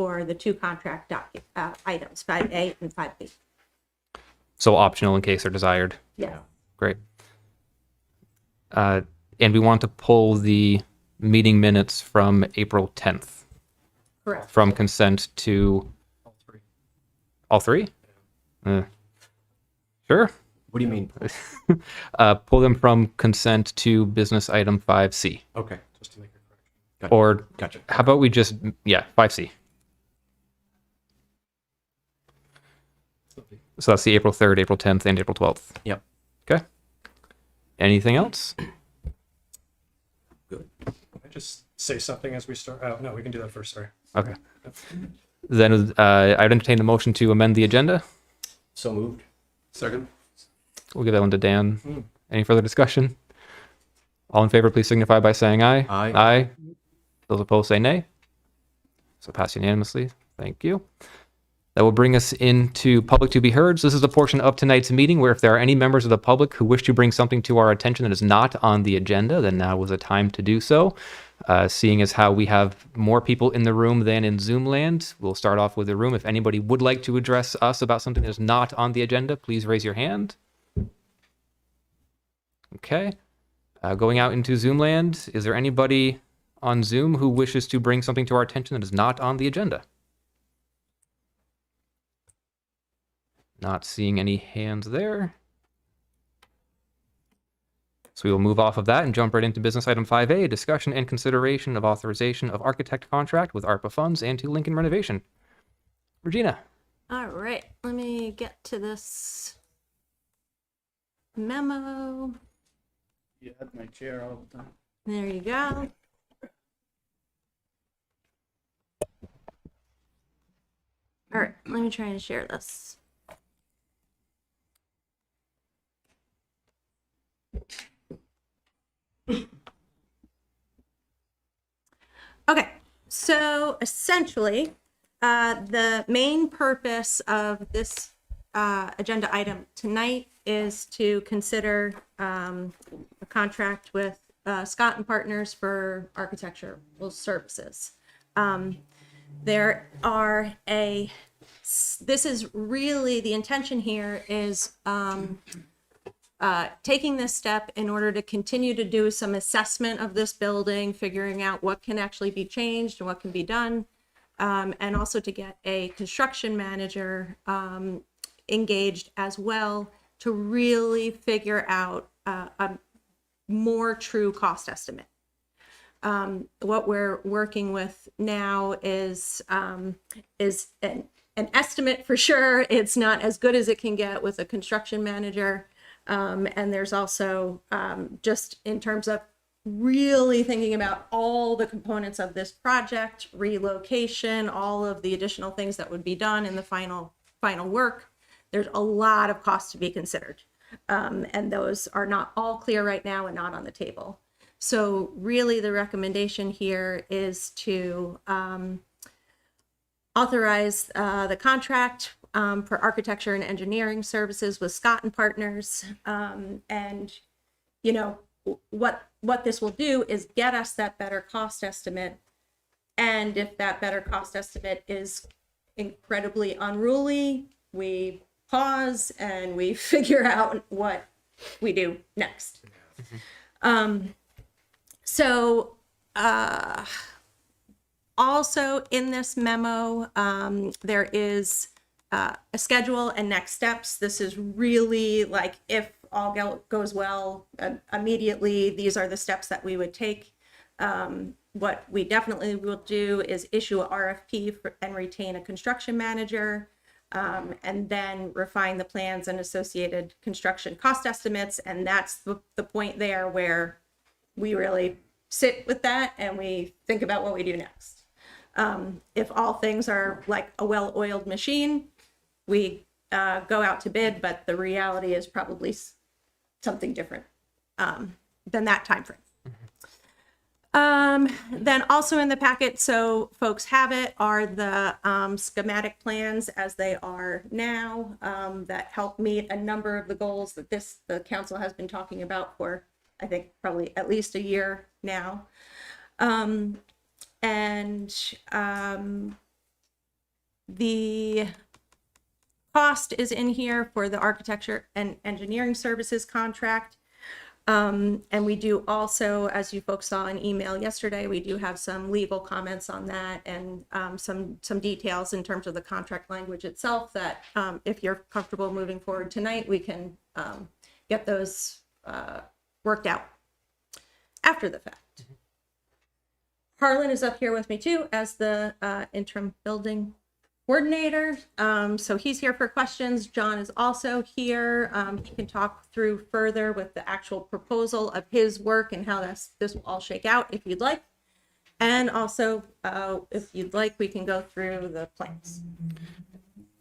for the two contract items, 5A and 5B. So optional in case they're desired. Yeah. Great. And we want to pull the meeting minutes from April 10th Correct. from consent to All three. all three? Sure. What do you mean? Pull them from consent to business item 5C. Okay. Just to make a correction. Or Gotcha. how about we just, 5C. So that's the April 3rd, April 10th, and April 12th. Yep. Okay. Anything else? Good. Can I just say something as we start? Oh, no, we can do that first. Sorry. Okay. Then I'd entertain the motion to amend the agenda. So moved. Second. We'll give that one to Dan. Any further discussion? All in favor, please signify by saying aye. Aye. Aye. Those opposed say nay. So pass unanimously. Thank you. That will bring us into public to be heard. So this is a portion of tonight's meeting where if there are any members of the public who wish to bring something to our attention that is not on the agenda, then now is a time to do so. Seeing as how we have more people in the room than in Zoom land, we'll start off with the room. If anybody would like to address us about something that is not on the agenda, please raise your hand. Okay. Going out into Zoom land, is there anybody on Zoom who wishes to bring something to our attention that is not on the agenda? Not seeing any hands there. So we will move off of that and jump right into business item 5A, discussion and consideration of authorization of architect contract with ARPA funds and to Lincoln Renovation. Regina. All right, let me get to this memo. You had my chair all the time. There you go. All right, let me try and share this. Okay, so essentially, the main purpose of this agenda item tonight is to consider a contract with Scott and Partners for architectural services. There are this is really, the intention here is taking this step in order to continue to do some assessment of this building, figuring out what can actually be changed and what can be done, and also to get a construction manager engaged as well to really figure out a more true cost estimate. What we're working with now is an estimate for sure. It's not as good as it can get with a construction manager. And there's also just in terms of really thinking about all the components of this project, relocation, all of the additional things that would be done in the final work. There's a lot of costs to be considered. And those are not all clear right now and not on the table. So really the recommendation here is to authorize the contract for architecture and engineering services with Scott and Partners. And, you know, what this will do is get us that better cost estimate. And if that better cost estimate is incredibly unruly, we pause and we figure out what we do next. Also in this memo, there is a schedule and next steps. This is really like if all goes well immediately, these are the steps that we would take. What we definitely will do is issue a RFP and retain a construction manager, and then refine the plans and associated construction cost estimates. And that's the point there where we really sit with that and we think about what we do next. If all things are like a well-oiled machine, we go out to bid, but the reality is probably something different than that time frame. Then also in the packet, so folks have it, are the schematic plans as they are now that help meet a number of the goals that the council has been talking about for, I think, probably at least a year now. The cost is in here for the architecture and engineering services contract. And we do also, as you folks saw in email yesterday, we do have some legal comments on that and some details in terms of the contract language itself that if you're comfortable moving forward tonight, we can get those worked out after the fact. Harlan is up here with me too as the interim building coordinator. So he's here for questions. John is also here. He can talk through further with the actual proposal of his work and how this will all shake out if you'd like. And also, if you'd like, we can go through the plans.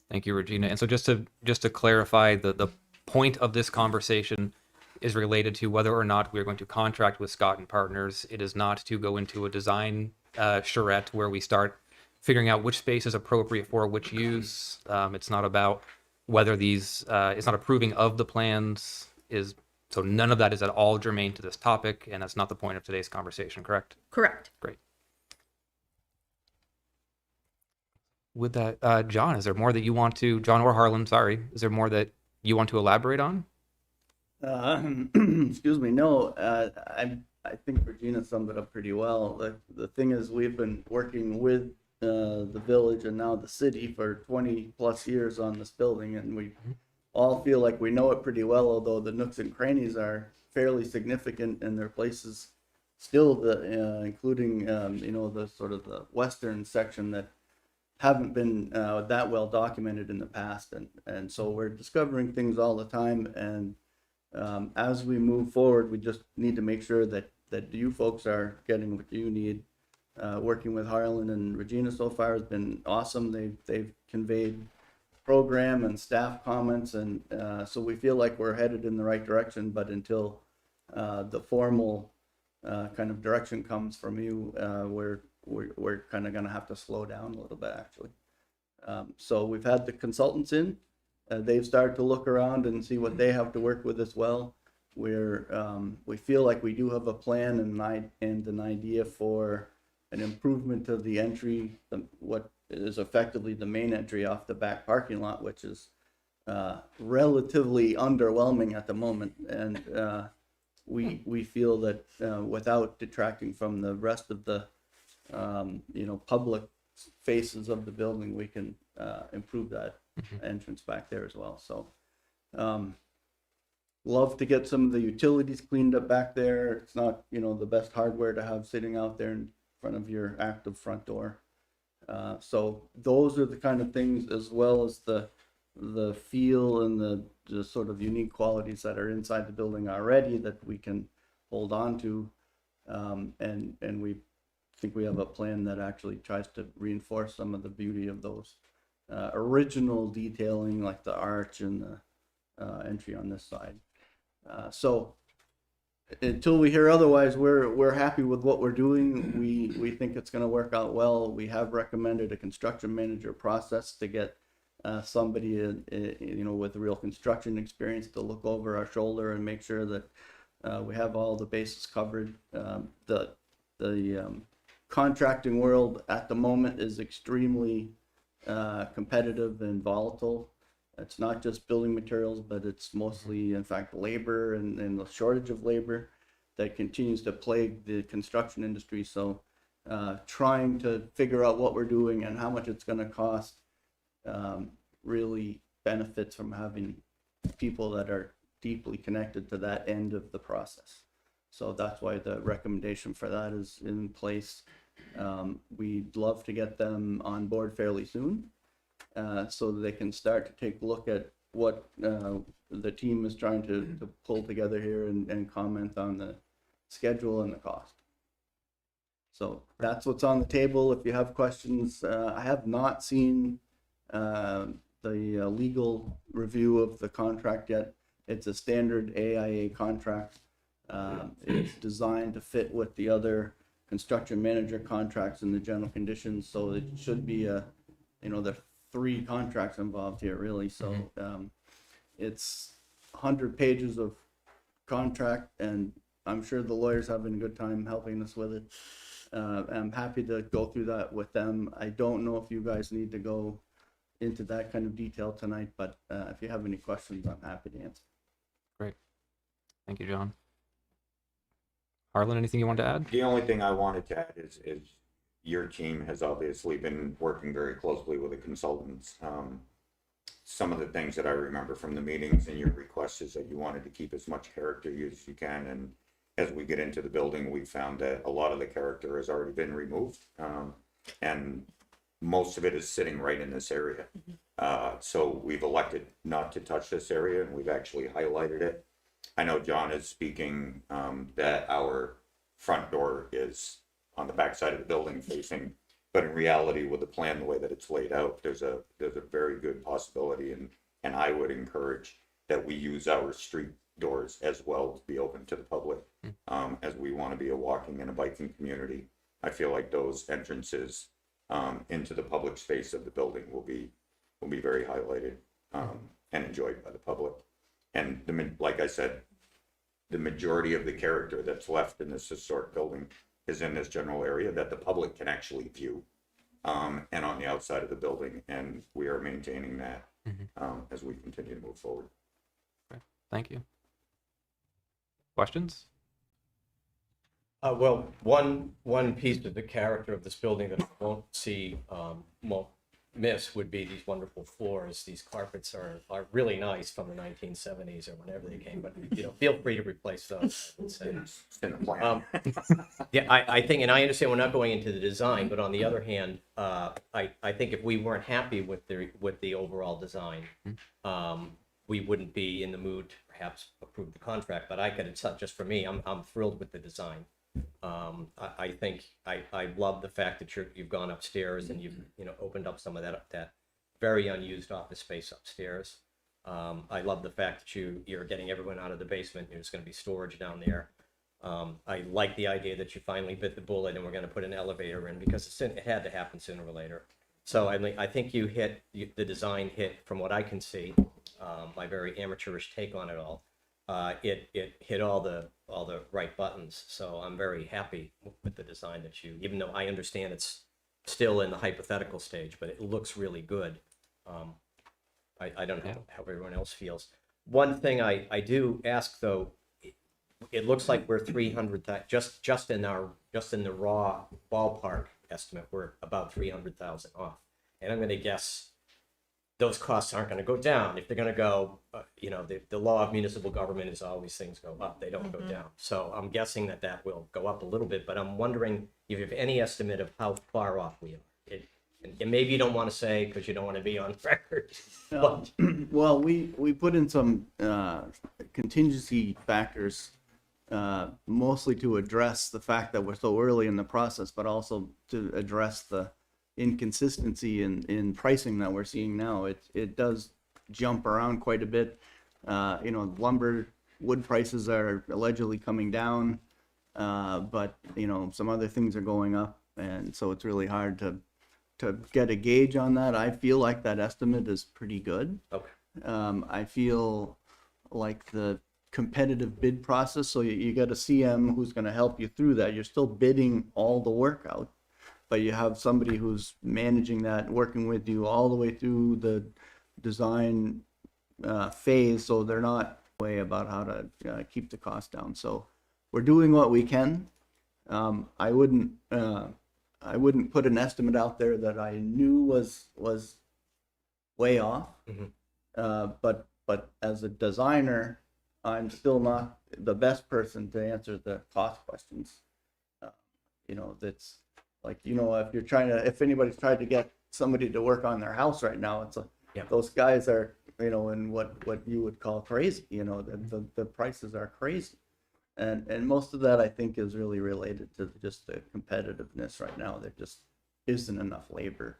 Thank you, Regina. And so just to clarify, the point of this conversation is related to whether or not we're going to contract with Scott and Partners. It is not to go into a design charrette where we start figuring out which space is appropriate for which use. It's not about whether these, it's not approving of the plans. So none of that is at all germane to this topic, and that's not the point of today's conversation, correct? Correct. Great. With that, John, is there more that you want to, John or Harlan, sorry, is there more that you want to elaborate on? Excuse me. No, I think Regina summed it up pretty well. The thing is, we've been working with the village and now the city for 20 plus years on this building, and we all feel like we know it pretty well, although the nooks and crannies are fairly significant, and there are places still that, including the sort of the western section that haven't been that well documented in the past, and so we're discovering things all the time, and as we move forward, we just need to make sure that you folks are getting what you need. Working with Harlan and Regina so far has been awesome. They've conveyed program and staff comments, and so we feel like we're headed in the right direction. But until the formal kind of direction comes from you, we're kind of going to have to slow down a little bit, actually. So we've had the consultants in. They've started to look around and see what they have to work with as well. We feel like we do have a plan and an idea for an improvement to the entry, what is effectively the main entry off the back parking lot, which is relatively underwhelming at the moment. And we feel that without detracting from the rest of the public faces of the building, we can improve that entrance back there as well. So love to get some of the utilities cleaned up back there. It's not the best hardware to have sitting out there in front of your active front door. So those are the kind of things, as well as the feel and the sort of unique qualities that are inside the building already that we can hold on to, and we think we have a plan that actually tries to reinforce some of the beauty of those original detailing, like the arch and the entry on this side. So until we hear otherwise, we're happy with what we're doing. We think it's going to work out well. We have recommended a construction manager process to get somebody with real construction experience to look over our shoulder and make sure that we have all the bases covered. The contracting world at the moment is extremely competitive and volatile. It's not just building materials, but it's mostly, in fact, labor and the shortage of labor that continues to plague the construction industry. So trying to figure out what we're doing and how much it's going to cost really benefits from having people that are deeply connected to that end of the process. So that's why the recommendation for that is in place. We'd love to get them on board fairly soon, so that they can start to take a look at what the team is trying to pull together here and comment on the schedule and the cost. So that's what's on the table. If you have questions, I have not seen the legal review of the contract yet. It's a standard AIA contract. It's designed to fit with the other construction manager contracts and the general conditions, so it should be there are 3 contracts involved here, really. So it's 100 pages of contract, and I'm sure the lawyer's having a good time helping us with it. I'm happy to go through that with them. I don't know if you guys need to go into that kind of detail tonight, but if you have any questions, I'm happy to answer. Great. Thank you, John. Harlan, anything you want to add? The only thing I wanted to add is your team has obviously been working very closely with the consultants. Some of the things that I remember from the meetings and your requests is that you wanted to keep as much character as you can. And as we get into the building, we found that a lot of the character has already been removed. And most of it is sitting right in this area. So we've elected not to touch this area, and we've actually highlighted it. I know John is speaking that our front door is on the back side of the building facing, but in reality, with the plan, the way that it's laid out, there's a very good possibility, and I would encourage that we use our street doors as well to be open to the public, as we want to be a walking and a biking community. I feel like those entrances into the public space of the building will be very highlighted and enjoyed by the public. And like I said, the majority of the character that's left in this historic building is in this general area that the public can actually view, and on the outside of the building, and we are maintaining that as we continue to move forward. Okay. Thank you. Questions? Well, one piece of the character of this building that I won't see, won't miss would be these wonderful floors. These carpets are really nice from the 1970s or whenever they came, but feel free to replace those, I would say. It's in the plan. Yeah, I think, and I understand we're not going into the design, but on the other hand, I think if we weren't happy with the overall design, we wouldn't be in the mood to perhaps approve the contract. But it's not just for me. I'm thrilled with the design. I think I love the fact that you've gone upstairs and you've opened up some of that very unused office space upstairs. I love the fact that you're getting everyone out of the basement. There's going to be storage down there. I like the idea that you finally bit the bullet and we're going to put an elevator in, because it had to happen sooner or later. So I think the design hit, from what I can see, my very amateurish take on it all. It hit all the right buttons. So I'm very happy with the design that even though I understand it's still in the hypothetical stage, but it looks really good. I don't know how everyone else feels. One thing I do ask though, it looks like we're 300, just in the raw ballpark estimate, we're about 300,000 off. And I'm going to guess those costs aren't going to go down. If they're going to go, the law of municipal government is always things go up, they don't go down. So I'm guessing that will go up a little bit, but I'm wondering if you have any estimate of how far off we are. And maybe you don't want to say because you don't want to be on record. But Well, we put in some contingency factors, mostly to address the fact that we're so early in the process, but also to address the inconsistency in pricing that we're seeing now. It does jump around quite a bit. Lumber, wood prices are allegedly coming down, but some other things are going up, and so it's really hard to get a gauge on that. I feel like that estimate is pretty good. okay. I feel like the competitive bid process, so you got a CM who's going to help you through that. You're still bidding all the work out, but you have somebody who's managing that, working with you all the way through the design phase, so they're not way about how to keep the cost down. So we're doing what we can. I wouldn't put an estimate out there that I knew was way off. But as a designer, I'm still not the best person to answer the cost questions. That's like, if anybody's tried to get somebody to work on their house right now, it's those guys are, in what you would call crazy. The prices are crazy. And most of that, I think, is really related to just the competitiveness right now. There just isn't enough labor.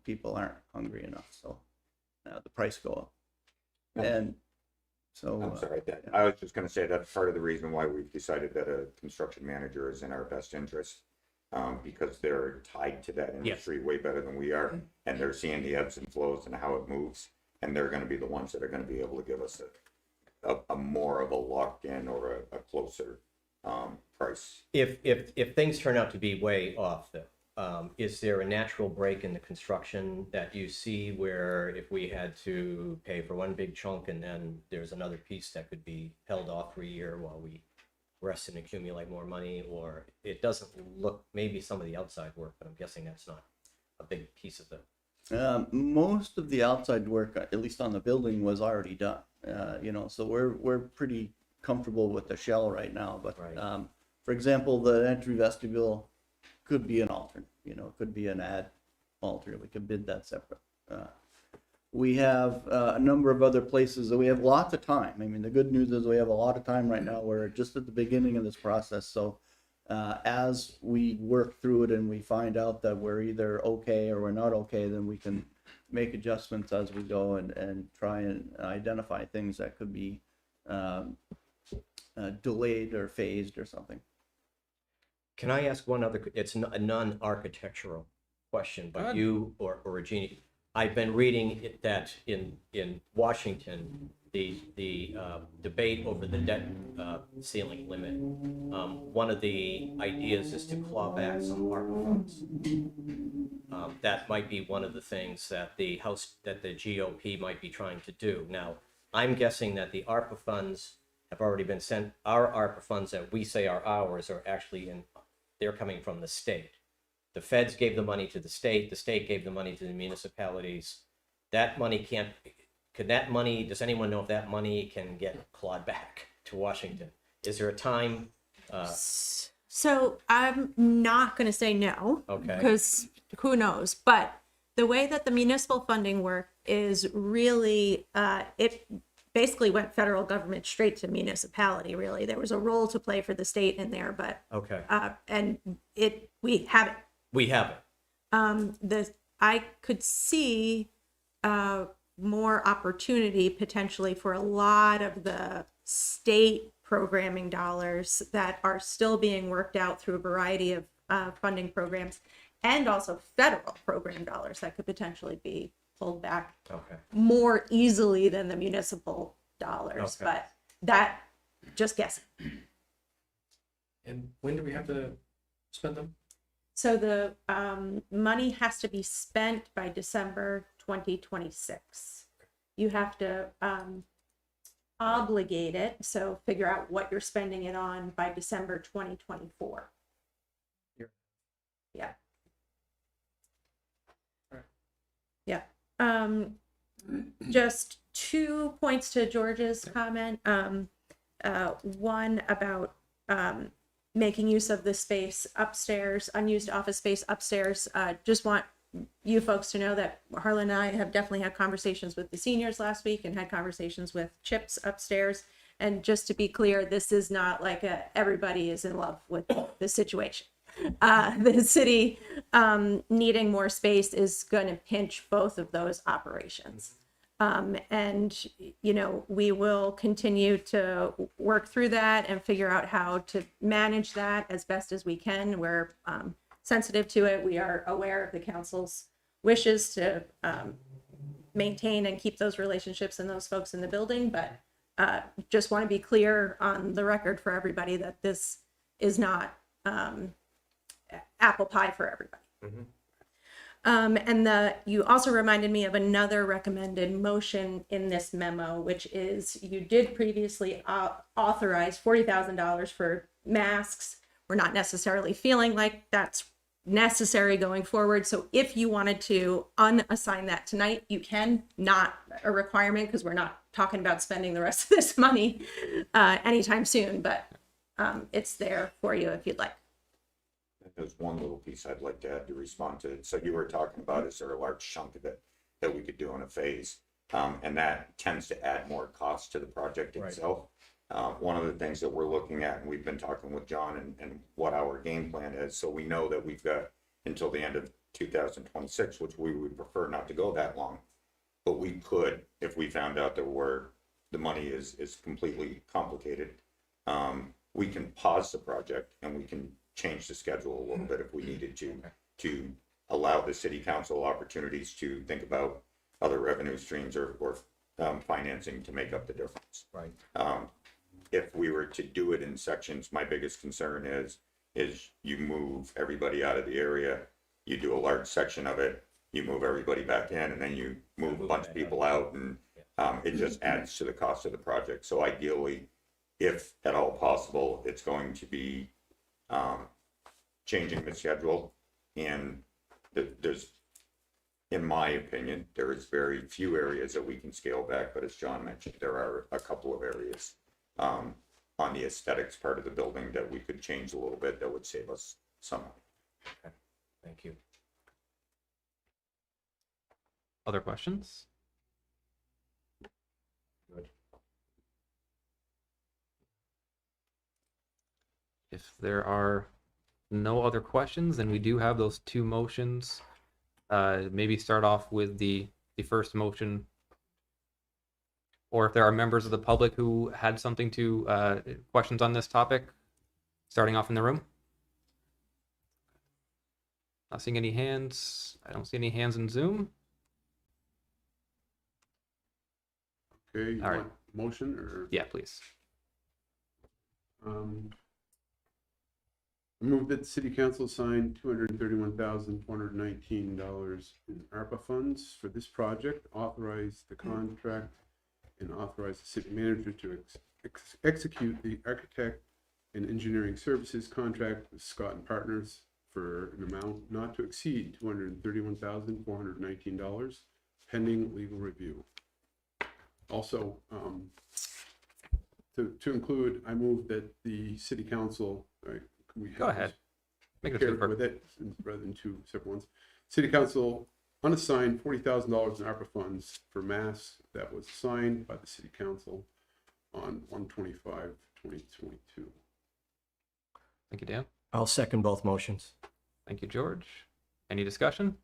People aren't hungry enough, so the price go up. And so I'm sorry. I was just going to say that's part of the reason why we've decided that a construction manager is in our best interest, because they're tied to that industry way better than we are, and they're seeing the ebbs and flows and how it moves, and they're going to be the ones that are going to be able to give us a more of a locked in or a closer price. If things turn out to be way off, though, is there a natural break in the construction that you see where if we had to pay for one big chunk and then there's another piece that could be held off for a year while we rest and accumulate more money? Or it doesn't look, maybe some of the outside work, but I'm guessing that's not a big piece of it. Most of the outside work, at least on the building, was already done. So we're pretty comfortable with the shell right now. But Right. for example, the entry vestibule could be an alternate. Could be an alternate. We could bid that separate. We have a number of other places that we have lots of time. I mean, the good news is we have a lot of time right now. We're just at the beginning of this process. So as we work through it and we find out that we're either okay or we're not okay, then we can make adjustments as we go and try and identify things that could be delayed or phased or something. Can I ask one other, it's a non-architectural question, but you or Regina, I've been reading that in Washington, the debate over the debt ceiling limit, one of the ideas is to claw back some ARPA funds. That might be one of the things that the GOP might be trying to do. Now, I'm guessing that the ARPA funds have already been sent. Our ARPA funds that we say are ours are actually they're coming from the state. The feds gave the money to the state gave the money to the municipalities. That money does anyone know if that money can get clawed back to Washington? Is there a time? So I'm not going to say no. Okay. Because who knows? But the way that the municipal funding work is really, it basically went federal government straight to municipality, really. There was a role to play for the state in there, but, Okay. and we haven't. We have it. I could see more opportunity potentially for a lot of the state programming dollars that are still being worked out through a variety of funding programs, and also federal program dollars that could potentially be pulled back Okay. more easily than the municipal dollars. Okay. But that, just guessing. And when do we have to spend them? So the money has to be spent by December 2026. You have to obligate it, so figure out what you're spending it on by December 2024. Yeah. Alright. Yeah. Just 2 points to George's comment. One about making use of the space upstairs, unused office space upstairs. Just want you folks to know that Harlan and I have definitely had conversations with the seniors last week and had conversations with Chips upstairs. And just to be clear, this is not like everybody is in love with the situation. The city needing more space is going to pinch both of those operations. And, we will continue to work through that and figure out how to manage that as best as we can. We're sensitive to it. We are aware of the council's wishes to maintain and keep those relationships and those folks in the building. But just want to be clear on the record for everybody that this is not apple pie for everybody. Mm-hmm. And you also reminded me of another recommended motion in this memo, which is you did previously authorize $40,000 for masks. We're not necessarily feeling like that's necessary going forward. So if you wanted to unassign that tonight, you can. Not a requirement, because we're not talking about spending the rest of this money anytime soon, but it's there for you if you'd like. There's one little piece I'd like to add to respond to. So you were talking about, is there a large chunk of it that we could do in a phase? And that tends to add more cost to the project itself. One of the things that we're looking at, and we've been talking with John and what our game plan is. So we know that we've got until the end of 2026, which we would prefer not to go that long. But we could, if we found out that the money is completely complicated, we can pause the project and we can change the schedule a little bit if we needed to allow the city council opportunities to think about other revenue streams or financing to make up the difference. Right. If we were to do it in sections, my biggest concern is you move everybody out of the area you do a large section of it, you move everybody back in, and then you move a bunch of people out, and it just adds to the cost of the project. So ideally, if at all possible, it's going to be changing the schedule. And there's, in my opinion, there is very few areas that we can scale back, but as John mentioned, there are a couple of areas on the aesthetics part of the building that we could change a little bit that would save us some money. Okay. Thank you. Other questions? Good. If there are no other questions, then we do have those two motions. Maybe start off with the first motion. Or if there are members of the public who had something to, questions on this topic, starting off in the room. Not seeing any hands. I don't see any hands in Zoom. Okay, you All right. want motion or? Yeah, please. I move that the city council sign $231,419 in ARPA funds for this project, authorize the contract, and authorize the city manager to execute the architect and engineering services contract with Scott and Partners for an amount not to exceed $231,419, pending legal review. Also, to include, I move that the city council, right, can we Go have ahead. this Make it a paired two-part. with it rather than two separate ones? City council unassigned $40,000 in ARPA funds for mass that was assigned by the city council on 1/25/2022. Thank you, Dan. I'll second both motions. Thank you, George. Any discussion?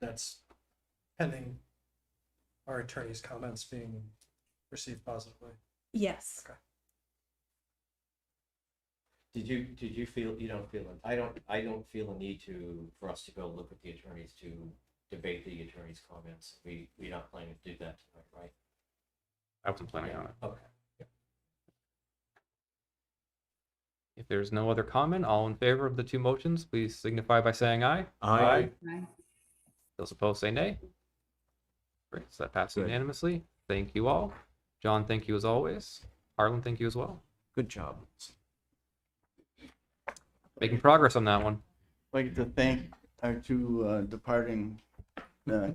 That's pending our attorney's comments being received positively. Yes. Okay. Did you feel, you don't feel, I don't feel a need for us to go look at the attorneys to debate the attorney's comments. We're not planning to do that tonight, right? I wasn't planning on it. Okay. If there's no other comment, all in favor of the two motions, please signify by saying aye. Aye. Those opposed say nay. Great, so that passes Good. unanimously. Thank you all. John, thank you as always. Harlan, thank you as well. Good job. Making progress on that one. I'd like to thank our two departing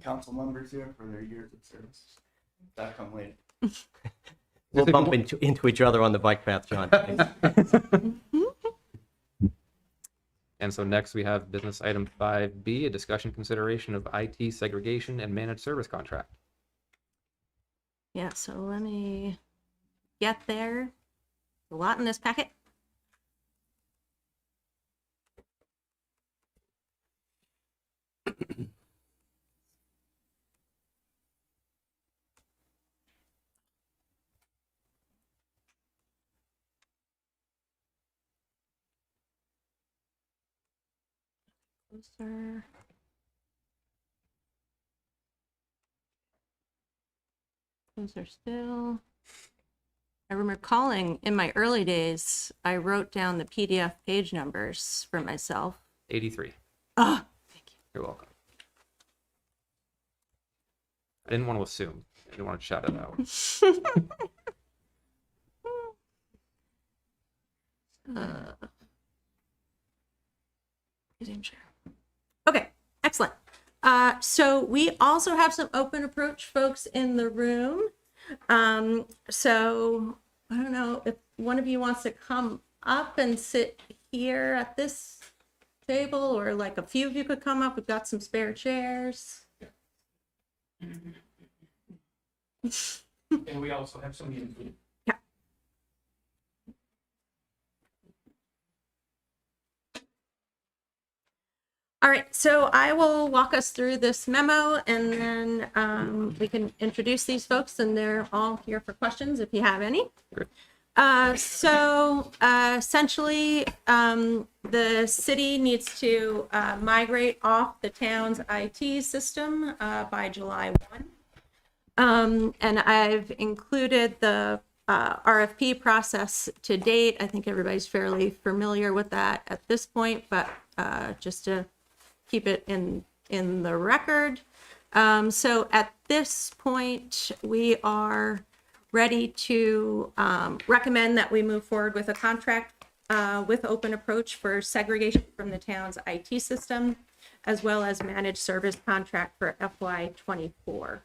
council members here for their years of service. That come later. We'll bump into each other on the bike path, John. And so next we have business item 5B, a discussion consideration of IT segregation and managed service contract. Yeah, so let me get there. A lot in this packet. Closer. Closer still. I remember calling in my early days, I wrote down the PDF page numbers for myself. 83. Ah, thank you. You're welcome. I didn't want to assume. I didn't want to shout it out. Resume share. Okay, excellent. So we also have some open approach folks in the room. So I don't know if one of you wants to come up and sit here at this table, or like a few of you could come up. We've got some spare chairs. And we also have some meeting food. All right, so I will walk us through this memo, and then we can introduce these folks, and they're all here for questions if you have any. Great. Essentially, the city needs to migrate off the town's IT system by July 1. And I've included the RFP process to date. I think everybody's fairly familiar with that at this point, but just to keep it in the record. So at this point, we are ready to recommend that we move forward with a contract with Open Approach for segregation from the town's IT system, as well as managed service contract for FY24.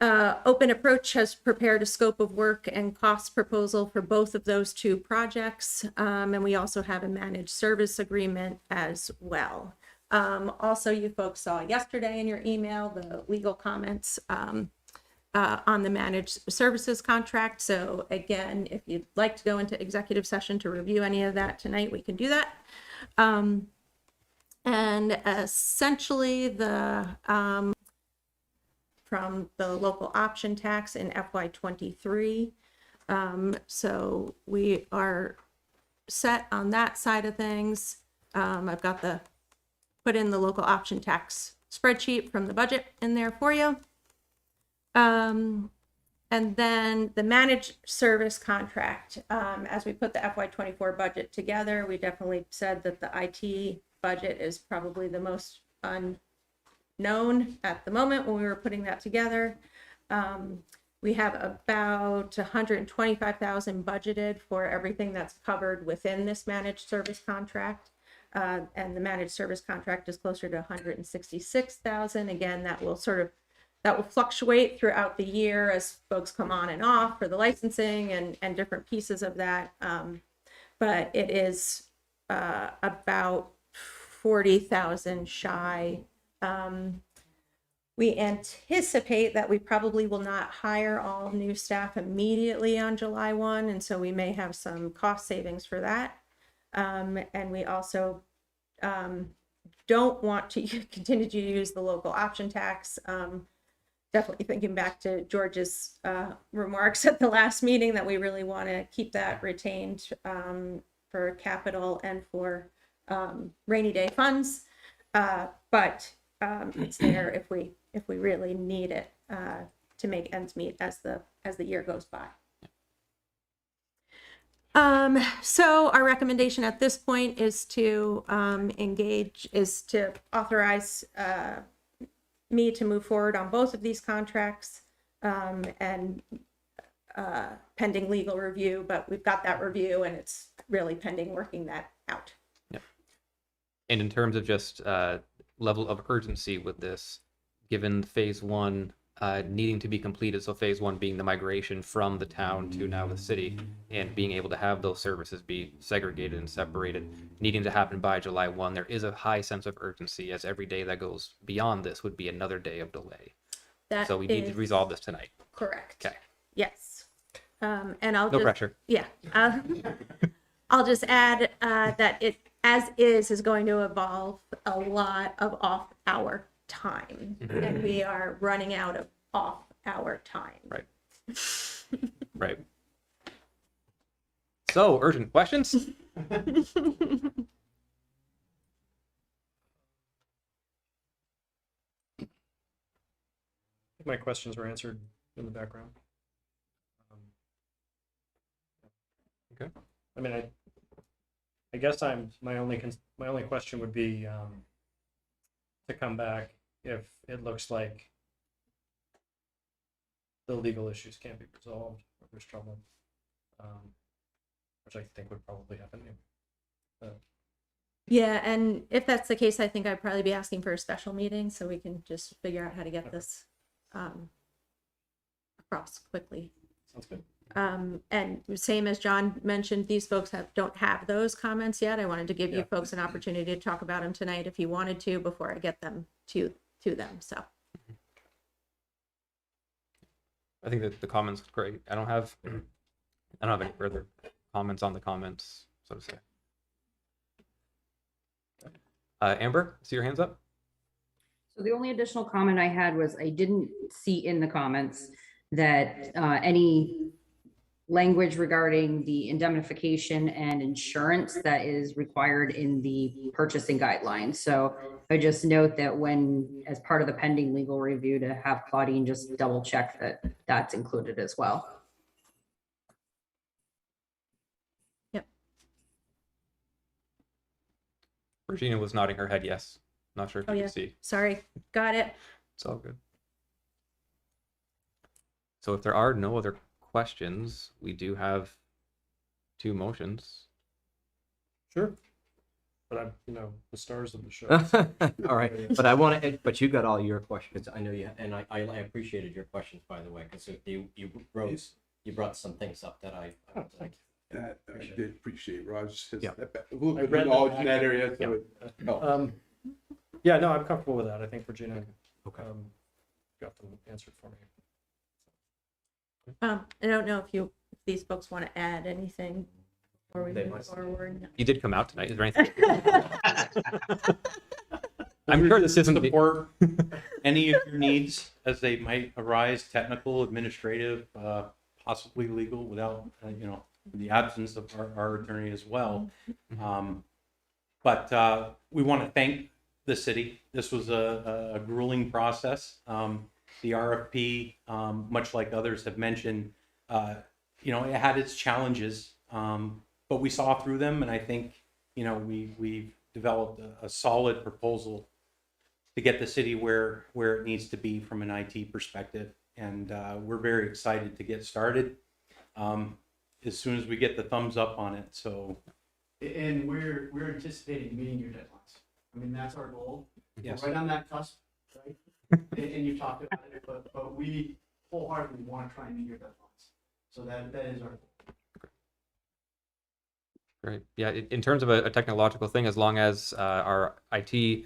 Open Approach has prepared a scope of work and cost proposal for both of those two projects. And we also have a managed service agreement as well. Also, you folks saw yesterday in your email the legal comments on the managed services contract. So again, if you'd like to go into executive session to review any of that tonight, we can do that. And essentially from the local option tax in FY23. So we are set on that side of things. I've got put in the local option tax spreadsheet from the budget in there for you. And then the managed service contract, as we put the FY24 budget together, we definitely said that the IT budget is probably the most unknown at the moment when we were putting that together. We have about 125,000 budgeted for everything that's covered within this managed service contract. And the managed service contract is closer to 166,000. Again, that will fluctuate throughout the year as folks come on and off for the licensing and different pieces of that. But it is about 40,000 shy. We anticipate that we probably will not hire all new staff immediately on July 1, and so we may have some cost savings for that. And we also don't want to continue to use the local option tax. Definitely thinking back to George's remarks at the last meeting that we really want to keep that retained for capital and for rainy day funds. But it's there if we really need it to make ends meet as the year goes by. So our recommendation at this point is to authorize me to move forward on both of these contracts and pending legal review, but we've got that review and it's really pending working that out. Yep. And in terms of just level of urgency with this, given phase one needing to be completed, so phase one being the migration from the town to now the city, and being able to have those services be segregated and separated, needing to happen by July 1, there is a high sense of urgency, as every day that goes beyond this would be another day of delay. So we need to resolve this tonight. Correct. Okay. Yes. And I'll No pressure. Yeah. I'll just add that it, as is going to involve a lot of off-hour time, and we are running out of off-hour time. Right. Right. So, urgent questions? My questions were answered in the background. Okay. I mean, I guess my only question would be to come back if it looks like the legal issues can't be resolved or there's trouble, which I think would probably happen. Yeah, and if that's the case, I think I'd probably be asking for a special meeting so we can just figure out how to get this across quickly. Sounds good. And same as John mentioned, these folks don't have those comments yet. I wanted to give you folks an opportunity to talk about them tonight if you wanted to before I get them to them. So I think that the comments are great. I don't have any further comments on the comments, so to say. Amber, see your hands up? So the only additional comment I had was I didn't see in the comments that any language regarding the indemnification and insurance that is required in the purchasing guidelines. So I just note that when, as part of the pending legal review, to have Claudine just double check that that's included as well. Yep. Regina was nodding her head yes. Not sure if Oh, you yeah. can see. Sorry, got it. It's all good. So if there are no other questions, we do have two motions. Sure. But I'm, the stars of the show. All right, but I want to, but you got all your questions. I know you, and I appreciated your questions, by the way, because you brought some things up that I Oh, thank That I did appreciate. Raj has Yeah. a little I bit read of the knowledge in back. that area, so it helps. Yeah, no, I'm comfortable with that. I think Regina Okay. got them answered for me. I don't know if these folks want to add anything before we They move might. forward. You did come out tonight. Is there anything? I'm sure this isn't the, support any of your needs as they might arise, technical, administrative, possibly legal, without, the absence of our attorney as well. But we want to thank the city. This was a grueling process. The RFP, much like others have mentioned, it had its challenges, but we saw through them, and I think, we've developed a solid proposal to get the city where it needs to be from an IT perspective. And we're very excited to get started as soon as we get the thumbs up on it. So And we're anticipating meeting your deadlines. I mean, that's our goal. yes, We're right on that cusp, right? And you talked about it, but we wholeheartedly want to try and meet your deadlines. So that is our goal. Right. Yeah. In terms of a technological thing, as long as our IT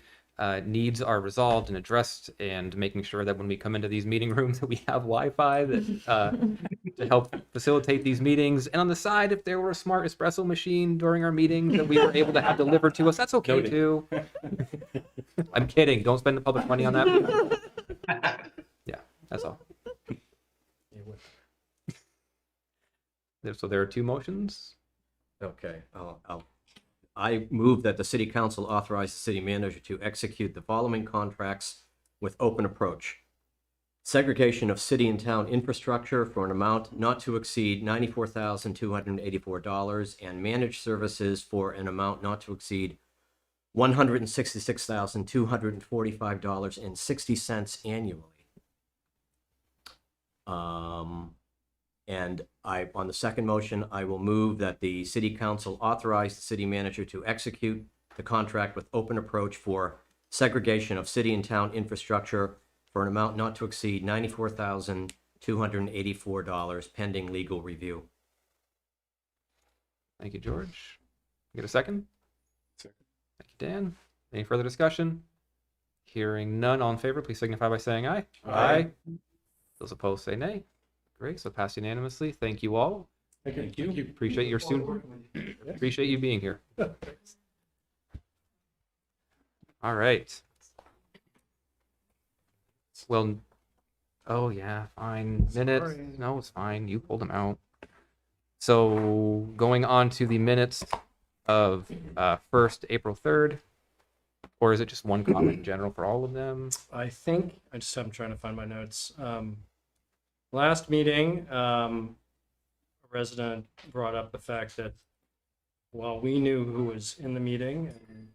needs are resolved and addressed, and making sure that when we come into these meeting rooms that we have Wi-Fi that to help facilitate these meetings. And on the side, if there were a smart espresso machine during our meetings that we were able to have delivered to us, that's okay Noted. too. I'm kidding. Don't spend the public money on that. Yeah, that's all. So there are two motions. Okay, I move that the city council authorize the city manager to execute the following contracts with open approach. Segregation of city and town infrastructure for an amount not to exceed $94,284, and managed services for an amount not to exceed $166,245.60 annually. And on the second motion, I will move that the city council authorize the city manager to execute the contract with open approach for segregation of city and town infrastructure for an amount not to exceed $94,284 pending legal review. Thank you, George. Get a second? Second. Thank you, Dan. Any further discussion? Hearing none, all in favor, please signify by saying aye. Aye. Those opposed say nay. Great, so passed unanimously. Thank you all. Thank you. Appreciate your student. Appreciate you being here. All right. Well, oh yeah, fine. Minutes. Sorry. No, it's fine. You pulled them out. So going on to the minutes of 1st April 3rd, or is it just one comment in general for all of them? I think I'm trying to find my notes. Last meeting, a resident brought up the fact that while we knew who was in the meeting and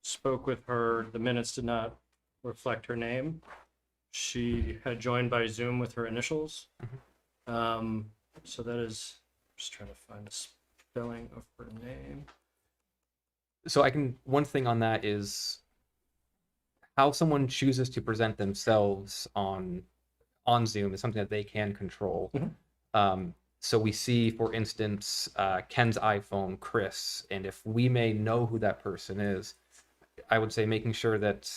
spoke with her, the minutes did not reflect her name. She had joined by Zoom with her initials. So that is, just trying to find the spelling of her name. So one thing on that is how someone chooses to present themselves on Zoom is something that they can control. So we see, for instance, Ken's iPhone, Chris, and if we may know who that person is, I would say making sure that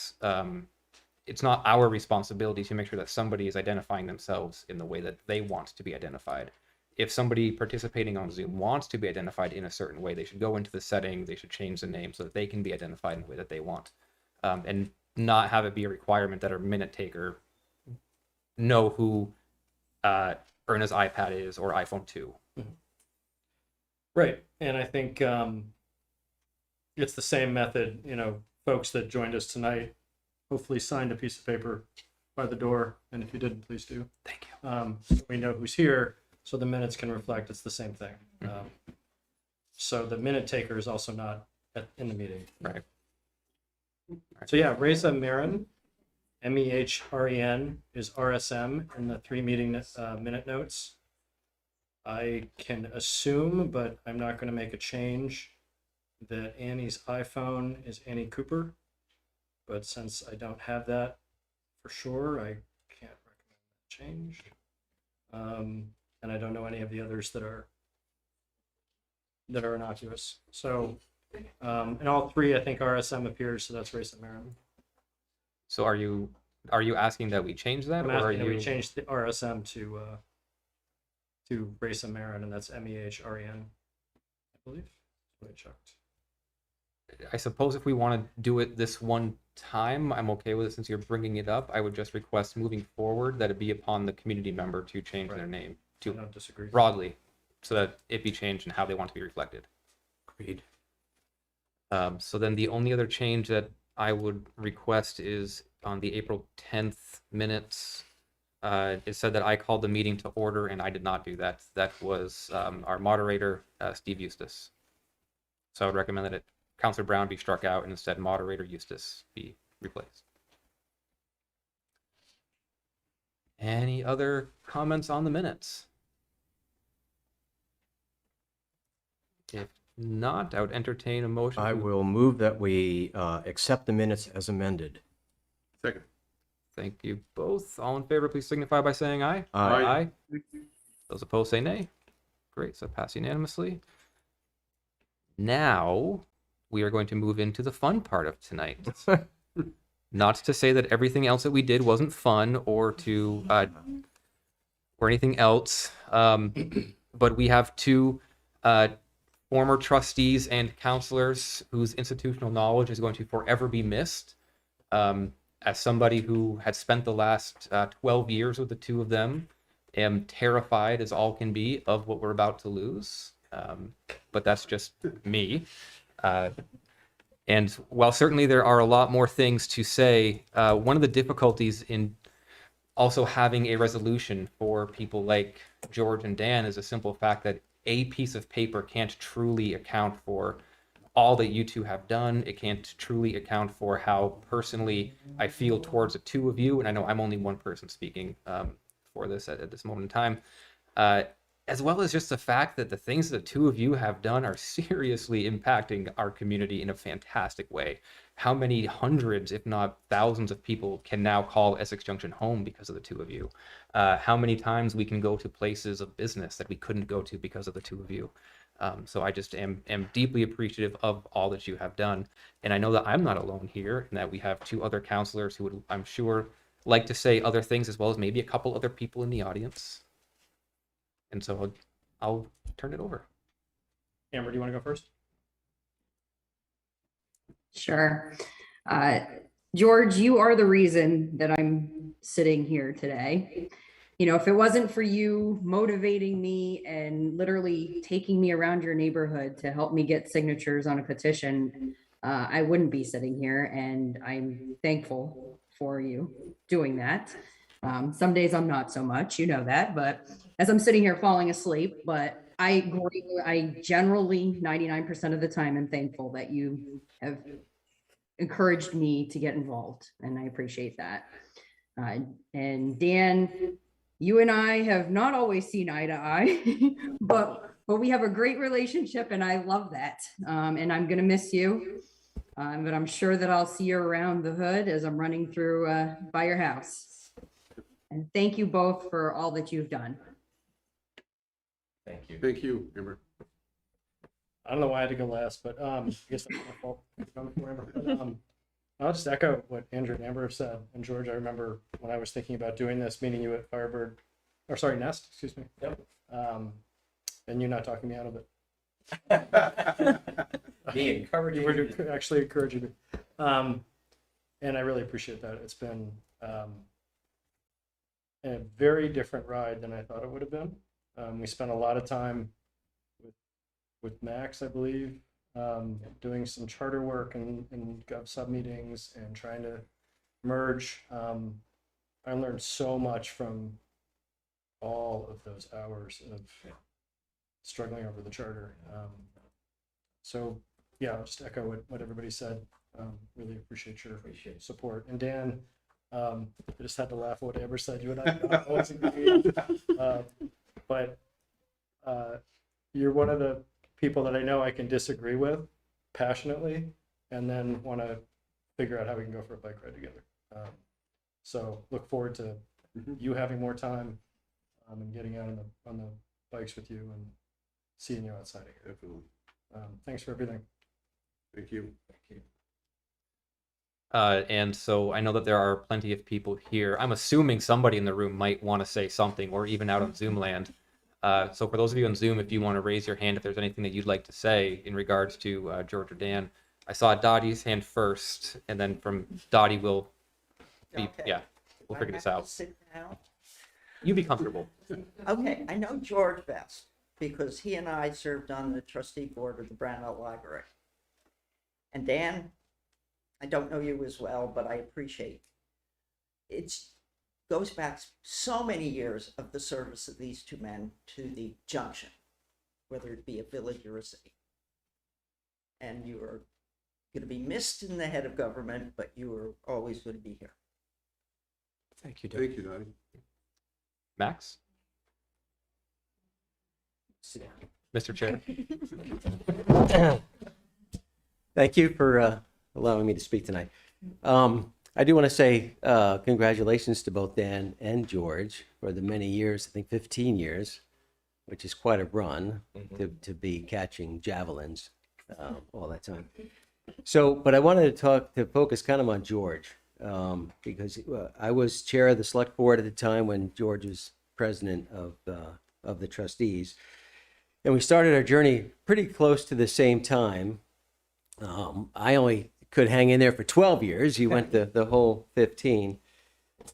it's not our responsibility to make sure that somebody is identifying themselves in the way that they want to be identified. If somebody participating on Zoom wants to be identified in a certain way, they should go into the setting, they should change the name so that they can be identified in the way that they want, and not have it be a requirement that a minute taker know who Erna's iPad is or iPhone 2. Right. And I think it's the same method, folks that joined us tonight hopefully signed a piece of paper by the door. And if you didn't, please do. Thank you. So we know who's here, so the minutes can reflect it's the same thing. So the minute taker is also not in the meeting. Right. So yeah, Reza Marin, Mehren is RSM in the 3 meeting minute notes. I can assume, but I'm not going to make a change, that Annie's iPhone is Annie Cooper. But since I don't have that for sure, I can't recommend that change. And I don't know any of the others that are innocuous. So in all 3, I think RSM appears, so that's Reza Marin. So are you asking that we change that, I'm or are asking that we you? change the RSM to Reza Marin, and that's Mehren, I believe. That's what I checked. I suppose if we want to do it this one time, I'm okay with it since you're bringing it up. I would just request moving forward that it be upon the community member to change their name I to don't disagree. broadly, so that it be changed and how they want to be reflected. Agreed. So then the only other change that I would request is on the April 10th minutes. It said that I called the meeting to order, and I did not do that. That was our moderator, Steve Eustace. So I would recommend that Councilor Brown be struck out and instead moderator Eustace be replaced. Any other comments on the minutes? If not, I would entertain a motion. I will move that we accept the minutes as amended. Second. Thank you both. All in favor, please signify by saying aye. Aye. Those opposed say nay. Great, so pass unanimously. Now we are going to move into the fun part of tonight. Not to say that everything else that we did wasn't fun or or anything else, but we have 2 former trustees and counselors whose institutional knowledge is going to forever be missed. As somebody who had spent the last 12 years with the 2 of them, am terrified as all can be of what we're about to lose. But that's just me. And while certainly there are a lot more things to say, one of the difficulties in also having a resolution for people like George and Dan is a simple fact that a piece of paper can't truly account for all that you 2 have done. It can't truly account for how personally I feel towards the 2 of you. And I know I'm only one person speaking for this at this moment in time. As well as just the fact that the things that the 2 of you have done are seriously impacting our community in a fantastic way. How many hundreds, if not thousands of people can now call Essex Junction home because of the 2 of you? How many times we can go to places of business that we couldn't go to because of the 2 of you? So I just am deeply appreciative of all that you have done. And I know that I'm not alone here and that we have 2 other counselors who would, I'm sure, like to say other things, as well as maybe a couple other people in the audience. And so I'll turn it over. Amber, do you want to go first? Sure. George, you are the reason that I'm sitting here today. You know, if it wasn't for you motivating me and literally taking me around your neighborhood to help me get signatures on a petition, I wouldn't be sitting here, and I'm thankful for you doing that. Some days I'm not so much, you know that, but as I'm sitting here falling asleep, but I generally 99% of the time am thankful that you have encouraged me to get involved, and I appreciate that. And Dan, you and I have not always seen eye to eye, but we have a great relationship, and I love that. And I'm gonna miss you, but I'm sure that I'll see you around the hood as I'm running through by your house. And thank you both for all that you've done. Thank you. Thank you, Amber. I don't know why I had to go last, but I guess that's my fault. I'll just echo what Andrew and Amber have said. And George, I remember when I was thinking about doing this, meeting you at Nest, excuse me. Yep. And you not talking me out of it. Me encouraging You were you. actually encouraging me. And I really appreciate that. It's been a very different ride than I thought it would have been. We spent a lot of time with Max, I believe, doing some charter work and gov sub meetings and trying to merge. I learned so much from all of those hours of struggling over the charter. So yeah, I'll just echo what everybody said. Really appreciate your support. And Dan, I just had to laugh at what Amber said. You and I always agree. But you're one of the people that I know I can disagree with passionately, and then want to figure out how we can go for a bike ride together. So look forward to you having more time and getting out on the bikes with you and seeing you outside of here. Definitely. Thanks for everything. Thank you. And so I know that there are plenty of people here. I'm assuming somebody in the room might want to say something, or even out on Zoom land. So for those of you on Zoom, if you want to raise your hand, if there's anything that you'd like to say in regards to George or Dan. I saw Dottie's hand first, and then from Dottie we'll be, Okay. we'll I figure this have to out. sit down? You be comfortable. Okay, I know George best because he and I served on the trustee board of the Brownell Library. And Dan, I don't know you as well, but I appreciate it. Goes back so many years of the service of these two men to the Junction, whether it be a village or a city. And you are going to be missed in the head of government, but you are always going to be here. Thank you, Thank you, Dottie. Max? Mr. Chair. Thank you for allowing me to speak tonight. I do want to say congratulations to both Dan and George for the many years, I think 15 years, which is quite a run to be catching javelins all that time. So, but I wanted to focus kind of on George because I was chair of the select board at the time when George was president of the trustees. And we started our journey pretty close to the same time. I only could hang in there for 12 years. You went the whole 15.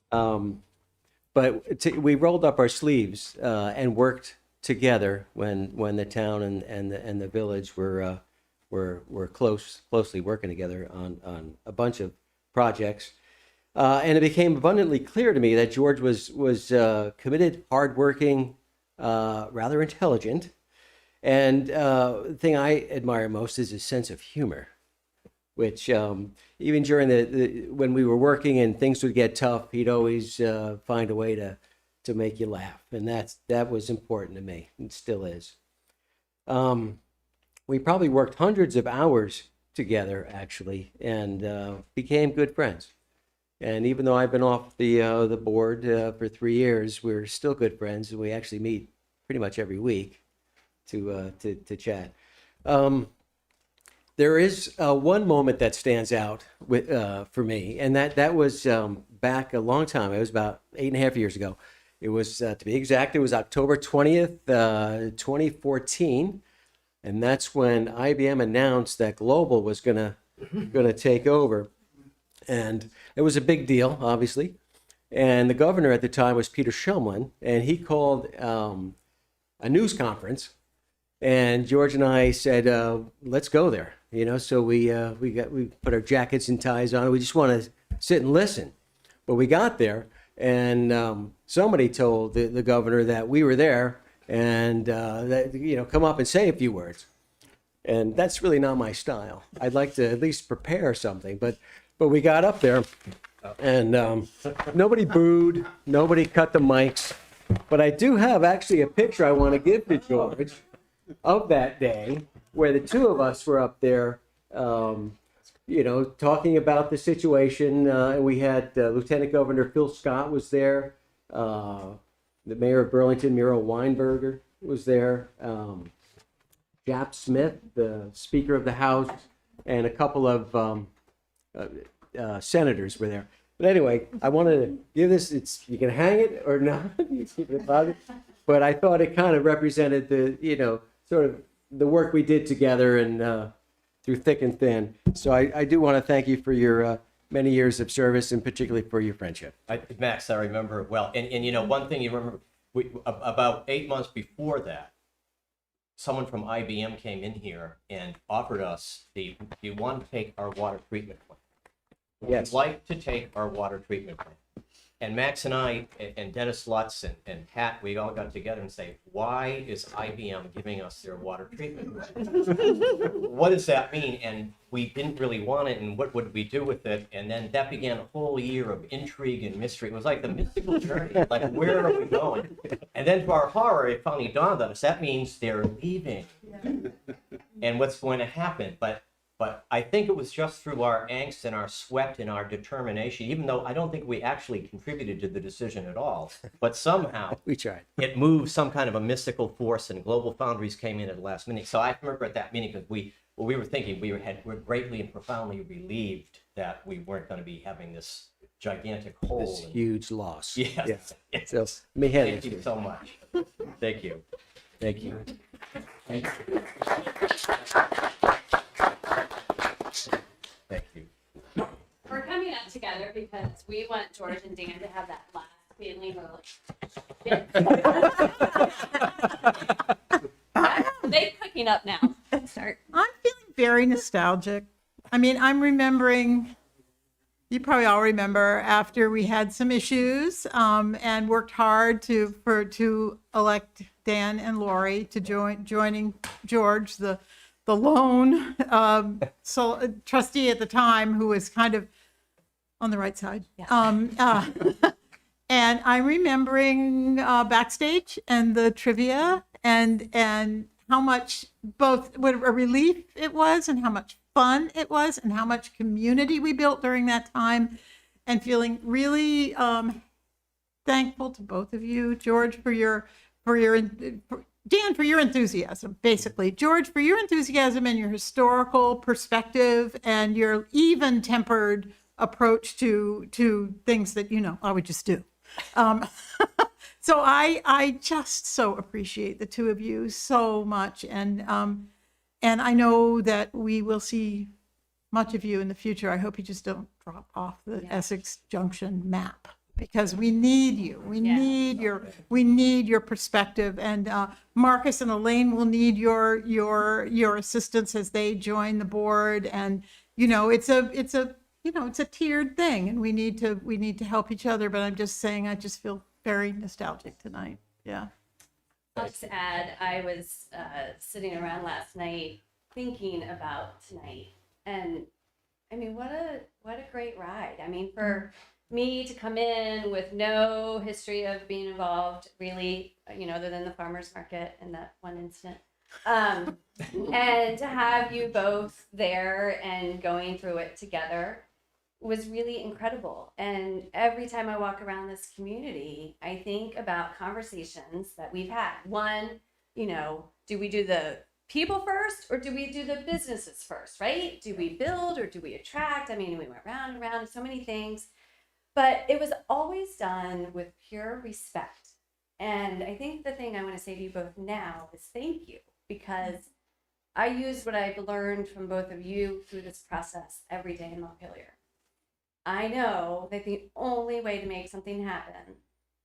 But we rolled up our sleeves and worked together when the town and the village were closely working together on a bunch of projects. And it became abundantly clear to me that George was committed, hardworking, rather intelligent. And the thing I admire most is his sense of humor, which even during when we were working and things would get tough, he'd always find a way to make you laugh. And that was important to me, and still is. We probably worked hundreds of hours together, actually, and became good friends. And even though I've been off the board for 3 years, we're still good friends, and we actually meet pretty much every week to chat. There is one moment that stands out for me, and that was back a long time. It was about 8.5 years ago. It was, to be exact, it was October 20th, 2014, and that's when IBM announced that Global was gonna take over, and it was a big deal, obviously. And the governor at the time was Peter Shumlin, and he called a news conference. And George and I said, let's go there. So we put our jackets and ties on. We just want to sit and listen. But we got there, and somebody told the governor that we were there, and that come up and say a few words. And that's really not my style. I'd like to at least prepare something. But we got up there, and nobody booed, nobody cut the mics. But I do have actually a picture I want to give to George of that day where the two of us were up there, talking about the situation. And we had Lieutenant Governor Phil Scott was there. The mayor of Burlington, Muriel Weinberger, was there. Jap Smith, the Speaker of the House, and a couple of senators were there. But anyway, I wanted to give this. You can hang it or not. You keep it private. But I thought it kind of represented the, sort of the work we did together and through thick and thin. So I do want to thank you for your many years of service, and particularly for your friendship. Max, I remember it well. And one thing you remember, about 8 months before that, someone from IBM came in here and offered us do you want to take our water treatment plant? Yes. We'd like to take our water treatment plant. And Max and I, and Dennis Lutz and Pat, we all got together and say, why is IBM giving us their water treatment? What does that mean? And we didn't really want it, and what would we do with it? And then that began a whole year of intrigue and mystery. It was like the mystical journey, like where are we going? And then to our horror, it finally dawned on us, that means they're leaving. And what's going to happen? But I think it was just through our angst and our sweat and our determination, even though I don't think we actually contributed to the decision at all, but somehow We tried. it moved some kind of a mystical force, and Global Foundries came in at the last minute. So I remember at that meeting, because we were thinking, we were greatly and profoundly relieved that we weren't going to be having this gigantic hole. This huge loss. Yes. Yeah. Yes. So, may have Thank you so much. Thank you. Thank you. Thank you. We're coming up together because we want George and Dan to have that last feeling of like, they're cooking up now. Start. I'm feeling very nostalgic. I mean, I'm remembering, you probably all remember, after we had some issues and worked hard to elect Dan and Lori to joining George, the lone trustee at the time, who was kind of on the right side. Yeah. And I'm remembering backstage and the trivia and how much both what a relief it was and how much fun it was and how much community we built during that time, and feeling really thankful to both of you, George, Dan, for your enthusiasm, basically. George, for your enthusiasm and your historical perspective and your even-tempered approach to things that, I would just do. So I just so appreciate the two of you so much. And I know that we will see much of you in the future. I hope you just don't drop off the Essex Junction map, because we need you. We need your perspective, and Marcus and Elaine will need your assistance as they join the board. And it's a tiered thing, and we need to help each other. But I'm just saying, I just feel very nostalgic tonight. Yeah. I'll just add, I was sitting around last night thinking about tonight, and I mean, what a great ride. I mean, for me to come in with no history of being involved, really, other than the farmer's market and that one incident, and to have you both there and going through it together was really incredible. And every time I walk around this community, I think about conversations that we've had. One, do we do the people first, or do we do the businesses first, right? Do we build or do we attract? I mean, we went round and round, so many things, but it was always done with pure respect. And I think the thing I want to say to you both now is thank you, because I use what I've learned from both of you through this process every day in Montpelier. I know that the only way to make something happen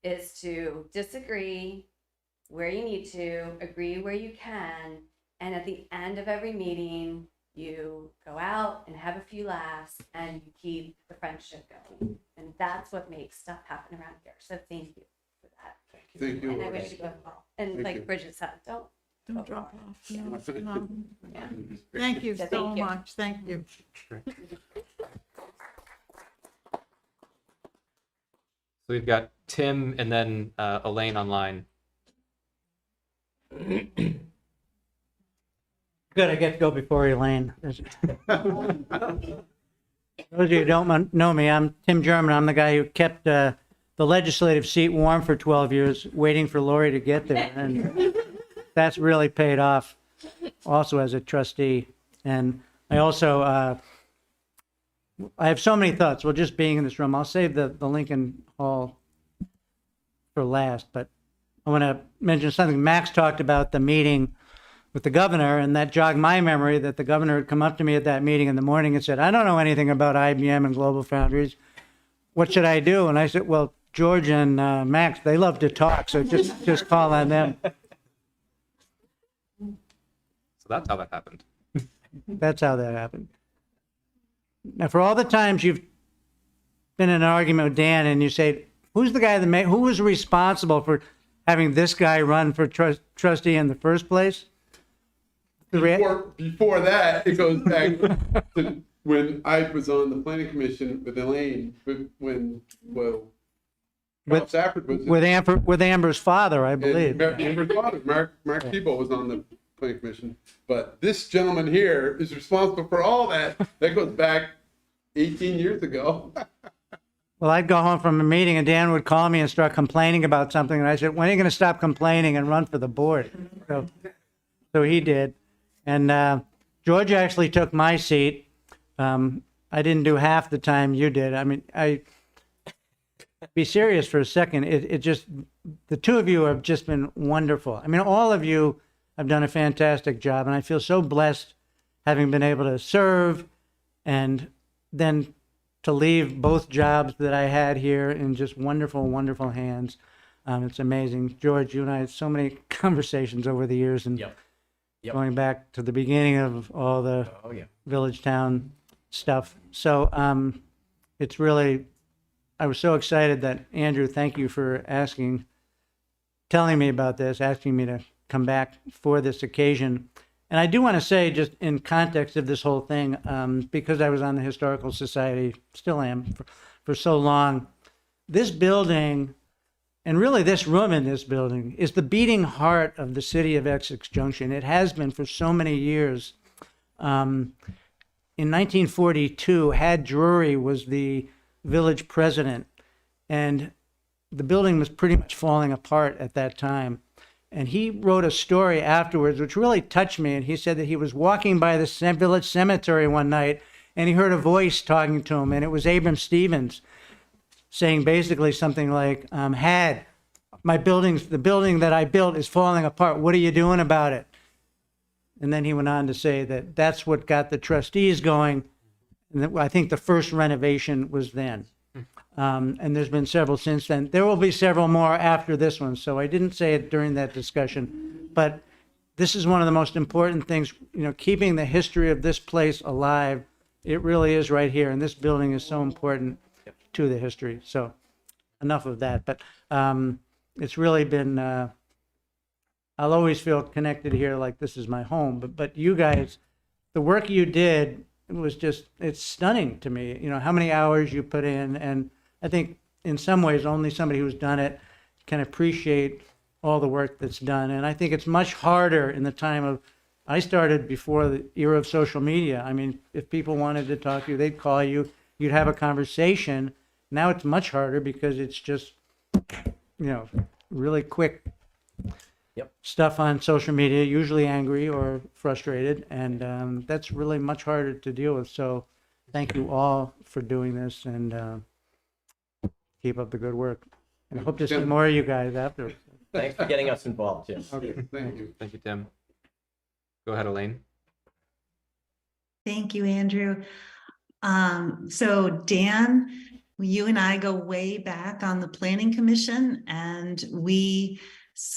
is to disagree where you need to, agree where you can, and at the end of every meeting, you go out and have a few laughs and you keep the friendship going. And that's what makes stuff happen around here. So thank you for that. Thank you. And I wish you both well. And Thank like you. Bridget said, don't Drop off. No. Yeah. Thank you So so thank you. much. Thank you. So we've got Tim and then Elaine online. Good, I get to go before Elaine. Those of you who don't know me, I'm Tim German. I'm the guy who kept the legislative seat warm for 12 years, waiting for Lori to get there. And that's really paid off also as a trustee. And I also, I have so many thoughts. Well, just being in this room, I'll save the Lincoln Hall for last, but I want to mention something. Max talked about the meeting with the governor, and that jogged my memory that the governor had come up to me at that meeting in the morning and said, I don't know anything about IBM and Global Foundries. What should I do? And I said, well, George and Max, they love to talk, so just call on them. So that's how that happened. That's how that happened. Now, for all the times you've been in an argument with Dan and you say, who's the guy that made, who was responsible for having this guy run for trustee in the first place? Before that, it goes back to when I was on the planning commission with Elaine, Ralph Safford was. With Amber's father, I believe. Amber's father, Mark Tebow, was on the planning commission. But this gentleman here is responsible for all that. That goes back 18 years ago. Well, I'd go home from a meeting and Dan would call me and start complaining about something. And I said, when are you going to stop complaining and run for the board? So he did. And George actually took my seat. I didn't do half the time you did. I mean, be serious for a second. It just, the two of you have just been wonderful. I mean, all of you have done a fantastic job. And I feel so blessed having been able to serve and then to leave both jobs that I had here in just wonderful, wonderful hands. It's amazing. George, you and I had so many conversations over the years, and going back to the beginning of all the village town stuff. So it's really, I was so excited that, Andrew, thank you for telling me about this, asking me to come back for this occasion. And I do want to say, just in context of this whole thing, because I was on the Historical Society, still am, for so long, this building, and really this room in this building, is the beating heart of the city of Essex Junction. It has been for so many years. In 1942, Had Drury was the village president, and the building was pretty much falling apart at that time. And he wrote a story afterwards, which really touched me. And he said that he was walking by the village cemetery one night, and he heard a voice talking to him, and it was Abram Stevens saying basically something like, the building that I built is falling apart. What are you doing about it? And then he went on to say that that's what got the trustees going. And that, I think the first renovation was then. And there's been several since then. There will be several more after this one. So I didn't say it during that discussion, but this is one of the most important things, keeping the history of this place alive. It really is right here. And this building is so important to the history. So enough of that, but it's really been, I'll always feel connected here, like this is my home, but you guys, the work you did, it's stunning to me, how many hours you put in. And I think in some ways only somebody who's done it can appreciate all the work that's done. And I think it's much harder in the time of, I started before the era of social media. I mean, if people wanted to talk to you, they'd call you, you'd have a conversation. Now it's much harder because it's just, really quick stuff on social media, usually angry or frustrated. And that's really much harder to deal with. So thank you all for doing this, and keep up the good work. And I hope to see more of you guys after. Thanks for getting us involved, Jim. Okay, thank you. Thank you, Tim. Go ahead, Elaine. Thank you, Andrew. So Dan, you and I go way back on the Planning Commission, and we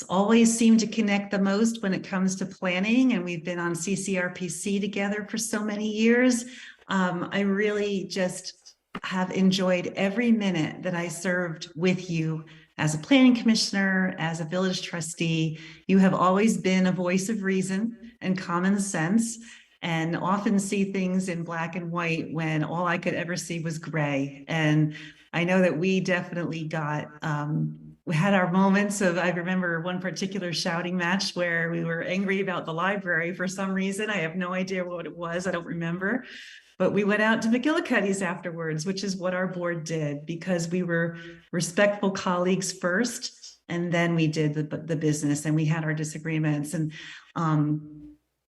always seem to connect the most when it comes to planning, and we've been on CCRPC together for so many years. I really just have enjoyed every minute that I served with you as a planning commissioner, as a village trustee. You have always been a voice of reason and common sense, and often see things in black and white when all I could ever see was gray. And I know that we definitely we had our moments of, I remember one particular shouting match where we were angry about the library for some reason. I have no idea what it was. I don't remember. But we went out to McGillicuddy's afterwards, which is what our board did, because we were respectful colleagues first, and then we did the business, and we had our disagreements. And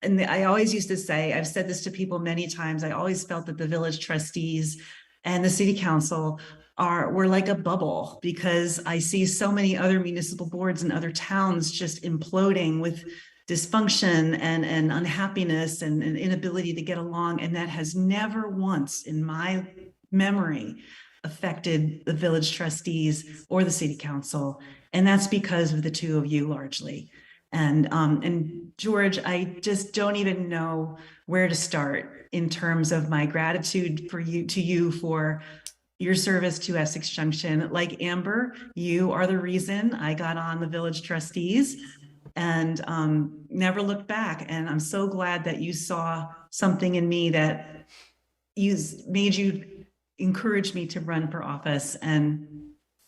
I always used to say, I've said this to people many times, I always felt that the village trustees and the city council were like a bubble, because I see so many other municipal boards in other towns just imploding with dysfunction and unhappiness and inability to get along. And that has never once in my memory affected the village trustees or the city council. And that's because of the two of you largely. And George, I just don't even know where to start in terms of my gratitude to you for your service to Essex Junction. Like Amber, you are the reason I got on the village trustees and never looked back. And I'm so glad that you saw something in me that made you encourage me to run for office. And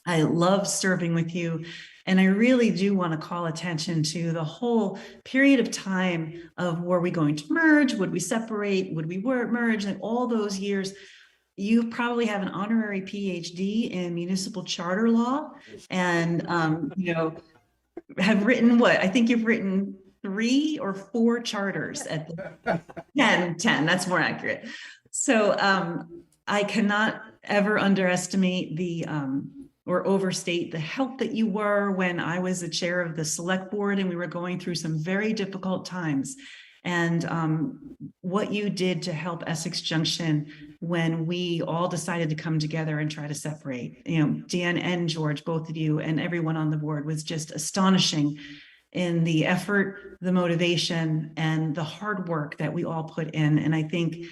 I love serving with you. And I really do want to call attention to the whole period of time of were we going to merge? Would we separate? Would we merge? And all those years, you probably have an honorary PhD in municipal charter law and, have written what? I think you've written 3 or 4 charters at the 10, that's more accurate. So I cannot ever underestimate or overstate the help that you were when I was the chair of the select board and we were going through some very difficult times. And what you did to help Essex Junction when we all decided to come together and try to separate. Dan and George, both of you and everyone on the board was just astonishing in the effort, the motivation, and the hard work that we all put in. And I think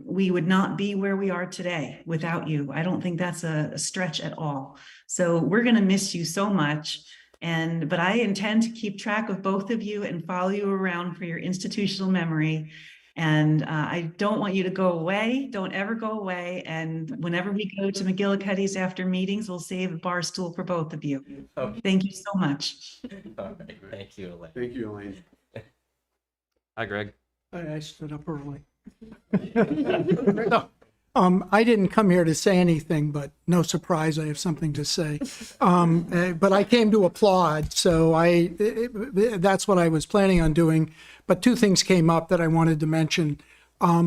we would not be where we are today without you. I don't think that's a stretch at all. So we're going to miss you so much. But I intend to keep track of both of you and follow you around for your institutional memory. And I don't want you to go away. Don't ever go away. And whenever we go to McGillicuddy's after meetings, we'll save a bar stool for both of you. Okay. Thank you so much. All right. Thank you, Elaine. Thank you, Elaine. Hi, Greg. I stood up early. I didn't come here to say anything, but no surprise, I have something to say. But I came to applaud, so that's what I was planning on doing. But 2 things came up that I wanted to mention.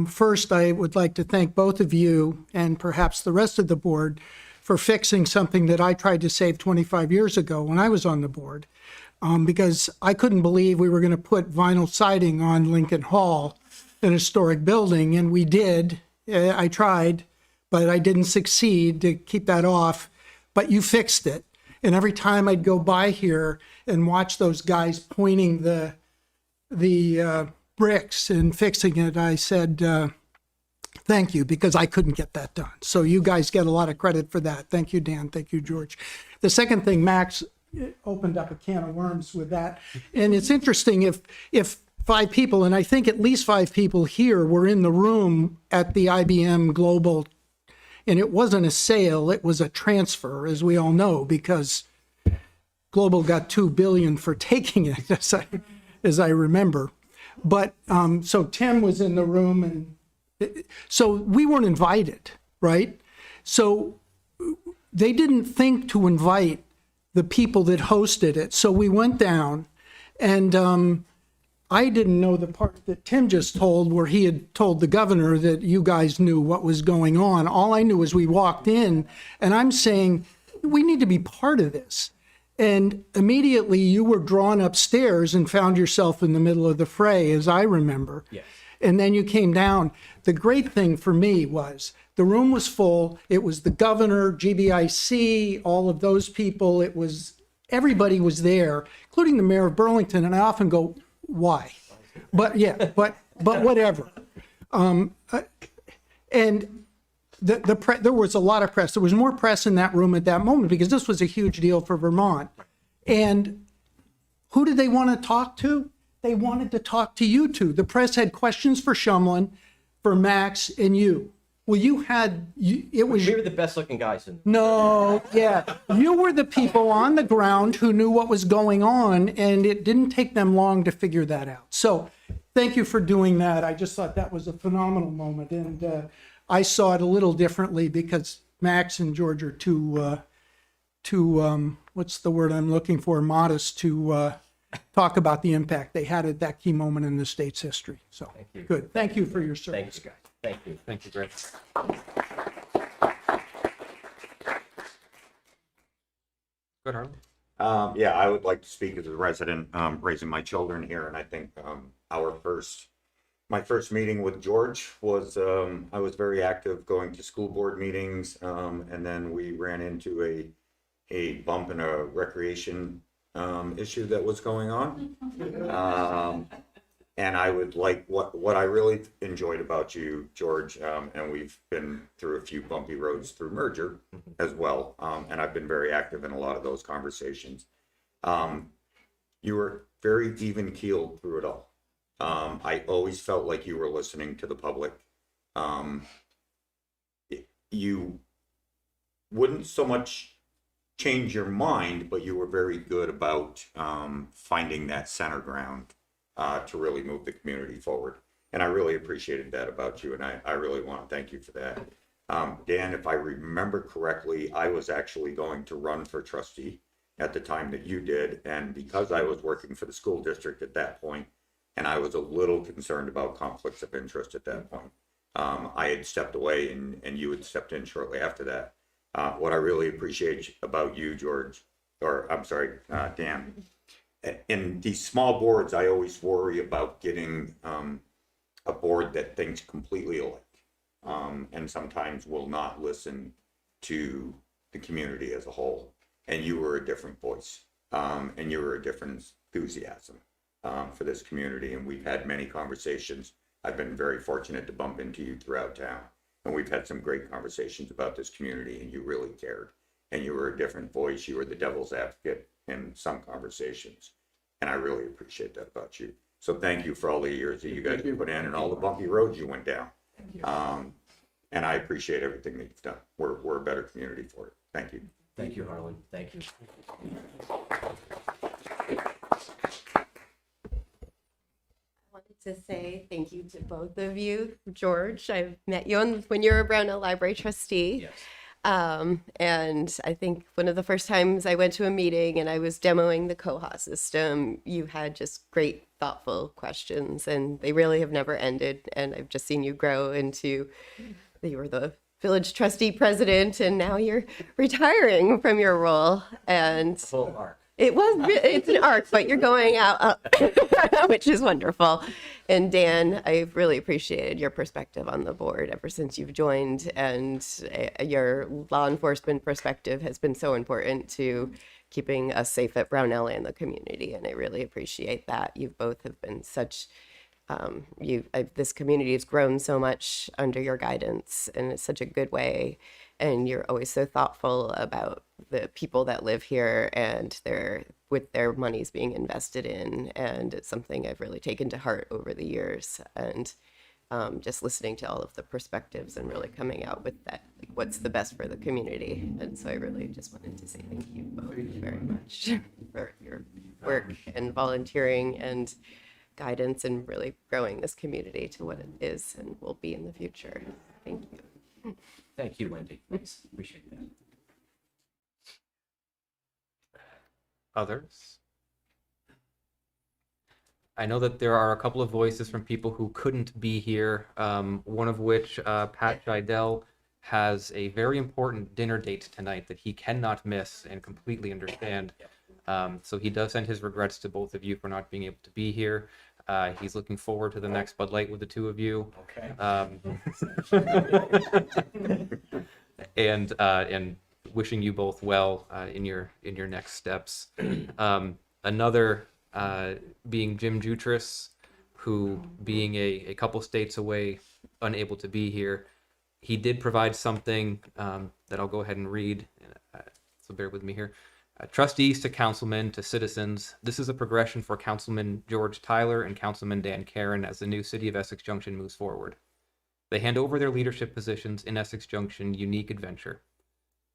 First, I would like to thank both of you and perhaps the rest of the board for fixing something that I tried to save 25 years ago when I was on the board, because I couldn't believe we were going to put vinyl siding on Lincoln Hall, an historic building, and we did. I tried, but I didn't succeed to keep that off. But you fixed it. And every time I'd go by here and watch those guys pointing the bricks and fixing it, I said, thank you, because I couldn't get that done. So you guys get a lot of credit for that. Thank you, Dan. Thank you, George. The second thing, Max opened up a can of worms with that. And it's interesting if 5 people, and I think at least 5 people here were in the room at the IBM Global, and it wasn't a sale, it was a transfer, as we all know, because Global got $2 billion for taking it, as I remember. But so Tim was in the room, and so we weren't invited, right? So they didn't think to invite the people that hosted it. So we went down, and I didn't know the part that Tim just told, where he had told the governor that you guys knew what was going on. All I knew was we walked in, and I'm saying, we need to be part of this. And immediately you were drawn upstairs and found yourself in the middle of the fray, as I remember. Yes. And then you came down. The great thing for me was the room was full. It was the governor, GBIC, all of those people. Everybody was there, including the mayor of Burlington. And I often go, why? But whatever. And there was a lot of press. There was more press in that room at that moment because this was a huge deal for Vermont. And who did they want to talk to? They wanted to talk to you two. The press had questions for Shumlin, for Max, and you. Well, we were the best looking guys in. No, yeah. You were the people on the ground who knew what was going on, and it didn't take them long to figure that out. So thank you for doing that. I just thought that was a phenomenal moment. And I saw it a little differently because Max and George are too what's the word I'm looking for, modest to talk about the impact they had at that key moment in the state's history. So Thank you. Good. Thank you for your service. Thanks, guys. Thank you. Thank you, Greg. Good, Harlan. Yeah, I would like to speak as a resident, raising my children here, and I think my first meeting with George was, I was very active going to school board meetings, and then we ran into a bump in a recreation issue that was going on. And I would like, what I really enjoyed about you, George, and we've been through a few bumpy roads through merger as well, and I've been very active in a lot of those conversations. You were very even keeled through it all. I always felt like you were listening to the public. You wouldn't so much change your mind, but you were very good about finding that center ground to really move the community forward. And I really appreciated that about you, and I really want to thank you for that. Dan, if I remember correctly, I was actually going to run for trustee at the time that you did, and because I was working for the school district at that point, and I was a little concerned about conflicts of interest at that point, I had stepped away, and you had stepped in shortly after that. What I really appreciate about you, George, or I'm sorry, Dan, in these small boards, I always worry about getting a board that thinks completely alike, and sometimes will not listen to the community as a whole. And you were a different voice, and you were a different enthusiasm for this community. And we've had many conversations. I've been very fortunate to bump into you throughout town, and we've had some great conversations about this community, and you really cared. And you were a different voice. You were the devil's advocate in some conversations, and I really appreciate that about you. So thank you for all the years that you guys put in and all the bumpy roads you went down. And I appreciate everything that you've done. We're a better community for it. Thank you. Thank you, Harlan. Thank you. To say thank you to both of you. George, I met you when you were a Brownell Library trustee. Yes. And I think one of the first times I went to a meeting and I was demoing the Koha system, you had just great, thoughtful questions, and they really have never ended. And I've just seen you grow into, you were the village trustee president, and now you're retiring from your role. And Full arc. it's an arc, but you're going out, which is wonderful. And Dan, I've really appreciated your perspective on the board ever since you've joined, and your law enforcement perspective has been so important to keeping us safe at Brownell and the community. And I really appreciate that. You both have been such, this community has grown so much under your guidance, and it's such a good way. And you're always so thoughtful about the people that live here and their monies being invested in. And it's something I've really taken to heart over the years. And just listening to all of the perspectives and really coming out with that, like, what's the best for the community. And so I really just wanted to say thank you both very much for your work and volunteering and guidance and really growing this community to what it is and will be in the future. Thank you. Thank you, Wendy. Thanks. Appreciate that. Others? I know that there are a couple of voices from people who couldn't be here, one of which, Pat Scheidel, has a very important dinner date tonight that he cannot miss and completely understand. So he does send his regrets to both of you for not being able to be here. He's looking forward to the next Bud Light with the two of you. Okay. And wishing you both well in your next steps. Another being Jim Jutras, who, being a couple states away, unable to be here, he did provide something that I'll go ahead and read. So bear with me here. Trustees to councilmen to citizens, this is a progression for Councilman George Tyler and Councilman Dan Kerin as the new City of Essex Junction moves forward. They hand over their leadership positions in Essex Junction unique adventure.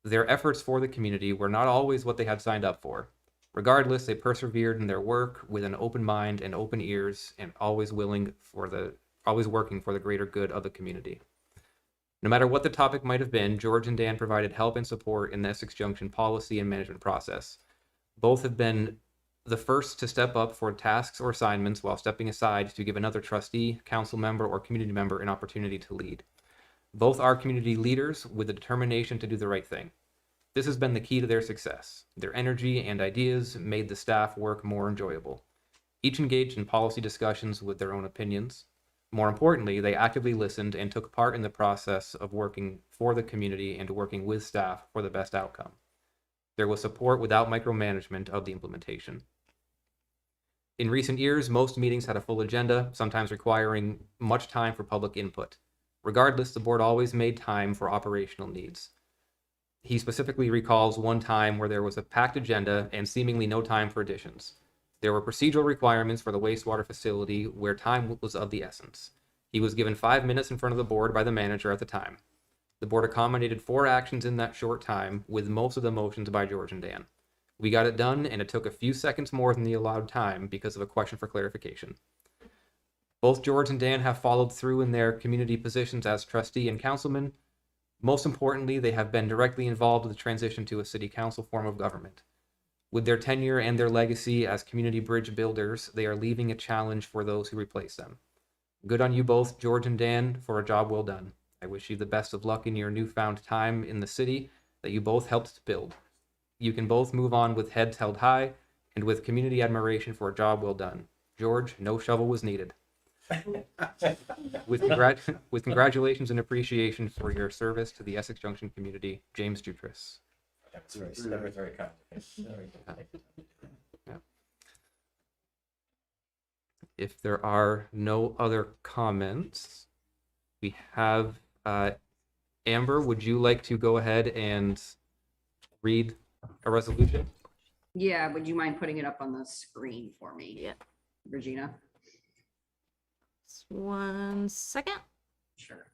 Their efforts for the community were not always what they had signed up for. Regardless, they persevered in their work with an open mind and open ears, and always working for the greater good of the community. No matter what the topic might have been, George and Dan provided help and support in the Essex Junction policy and management process. Both have been the first to step up for tasks or assignments while stepping aside to give another trustee, council member, or community member an opportunity to lead. Both are community leaders with the determination to do the right thing. This has been the key to their success. Their energy and ideas made the staff work more enjoyable. Each engaged in policy discussions with their own opinions. More importantly, they actively listened and took part in the process of working for the community and working with staff for the best outcome. There was support without micromanagement of the implementation. In recent years, most meetings had a full agenda, sometimes requiring much time for public input. Regardless, the board always made time for operational needs. He specifically recalls one time where there was a packed agenda and seemingly no time for additions. There were procedural requirements for the wastewater facility where time was of the essence. He was given 5 minutes in front of the board by the manager at the time. The board accommodated 4 actions in that short time, with most of the motions by George and Dan. We got it done, and it took a few seconds more than the allowed time because of a question for clarification. Both George and Dan have followed through in their community positions as trustee and councilman. Most importantly, they have been directly involved with the transition to a city council form of government. With their tenure and their legacy as community bridge builders, they are leaving a challenge for those who replace them. Good on you both, George and Dan, for a job well done. I wish you the best of luck in your newfound time in the city that you both helped to build. You can both move on with heads held high and with community admiration for a job well done. George, no shovel was needed. With congratulations and appreciation for your service to the Essex Junction community, James Jutras. That was very kind. Very kind. Yeah. If there are no other comments, we have Amber, would you like to go ahead and read a resolution? Yeah, would you mind putting it up on the screen for me? Yeah. Regina? Just 1 second. Sure.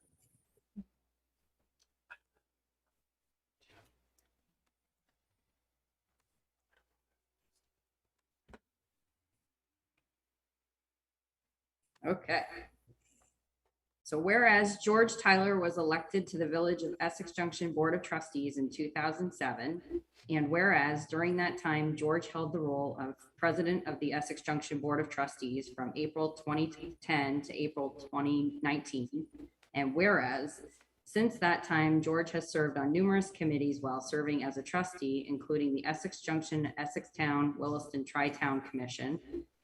Okay. So whereas George Tyler was elected to the Village of Essex Junction Board of Trustees in 2007, and whereas during that time, George held the role of President of the Essex Junction Board of Trustees from April 2010 to April 2019, and whereas since that time, George has served on numerous committees while serving as a trustee, including the Essex Junction, Essex Town, Williston Tri-Town Commission,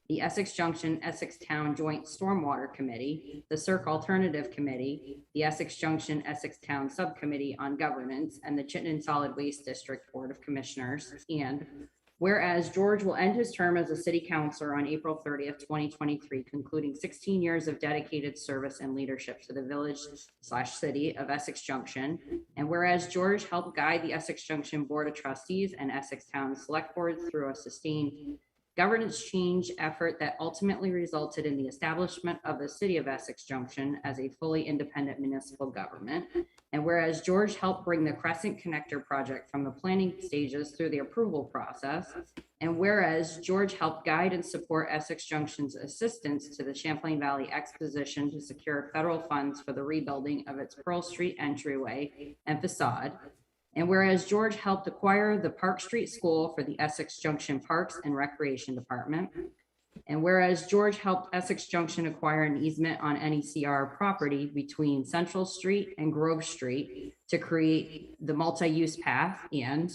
the Essex Junction, Essex Town Joint Stormwater Committee, the Cirque Alternative Committee, the Essex Junction, Essex Town Subcommittee on Governance, and the Chittenden Solid Waste District Board of Commissioners. And whereas George will end his term as a city councilor on April 30th, 2023, concluding 16 years of dedicated service and leadership to the village/city of Essex Junction. And whereas George helped guide the Essex Junction Board of Trustees and Essex Town Select Board through a sustained governance change effort that ultimately resulted in the establishment of the city of Essex Junction as a fully independent municipal government. And whereas George helped bring the Crescent Connector project from the planning stages through the approval process, and whereas George helped guide and support Essex Junction's assistance to the Champlain Valley Exposition to secure federal funds for the rebuilding of its Pearl Street entryway and facade. And whereas George helped acquire the Park Street School for the Essex Junction Parks and Recreation Department. And whereas George helped Essex Junction acquire an easement on NECR property between Central Street and Grove Street to create the multi-use path. And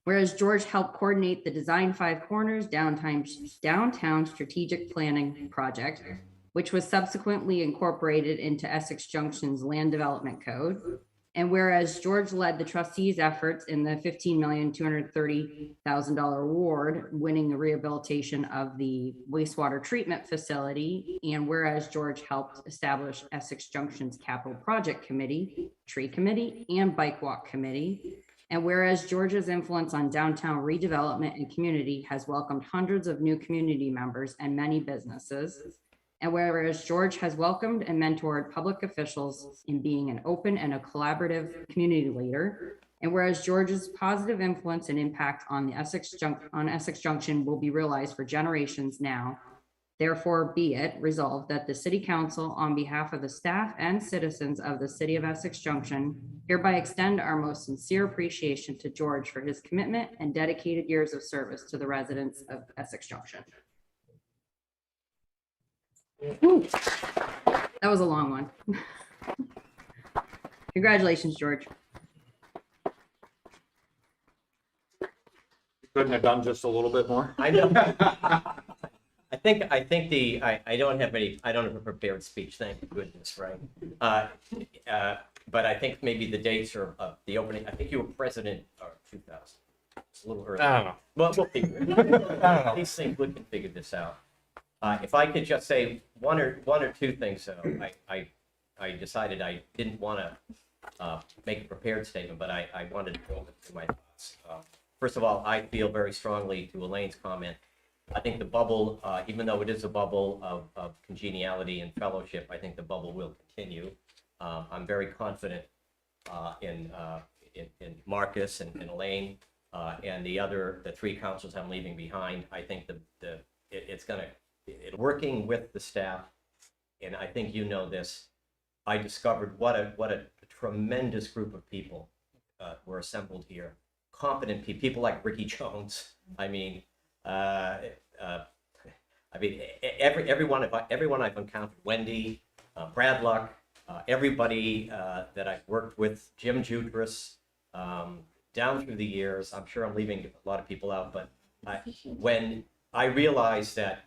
whereas George helped coordinate the Design Five Corners downtown strategic planning project, which was subsequently incorporated into Essex Junction's land development code. And whereas George led the trustees' efforts in the $15,230,000 award, winning the rehabilitation of the wastewater treatment facility, and whereas George helped establish Essex Junction's Capital Project Committee, Tree Committee, and Bike Walk Committee, and whereas George's influence on downtown redevelopment and community has welcomed hundreds of new community members and many businesses, and whereas George has welcomed and mentored public officials in being an open and a collaborative community leader, and whereas George's positive influence and impact on Essex Junction will be realized for generations now, therefore be it resolved that the City Council, on behalf of the staff and citizens of the City of Essex Junction, hereby extend our most sincere appreciation to George for his commitment and dedicated years of service to the residents of Essex Junction. That was a long one. Congratulations, George. Couldn't have done just a little bit more. I know. I think I don't have a prepared speech, thank goodness, right? But I think maybe the dates are the opening. I think you were president of 2000. It's a little early. I don't know. Well, we'll figure it out. I don't know. These things, we can figure this out. If I could just say one or two things, though, I decided I didn't want to make a prepared statement, but I wanted to go through my thoughts. First of all, I feel very strongly to Elaine's comment. I think the bubble, even though it is a bubble of congeniality and fellowship, I think the bubble will continue. I'm very confident in Marcus and Elaine and the three councils I'm leaving behind. I think it's working with the staff, and I think you know this. I discovered what a tremendous group of people were assembled here. Competent people like Ricky Jones. I mean, everyone I've encountered, Wendy, Brad Luck, everybody that I've worked with, Jim Jutras, down through the years. I'm sure I'm leaving a lot of people out, but when I realized that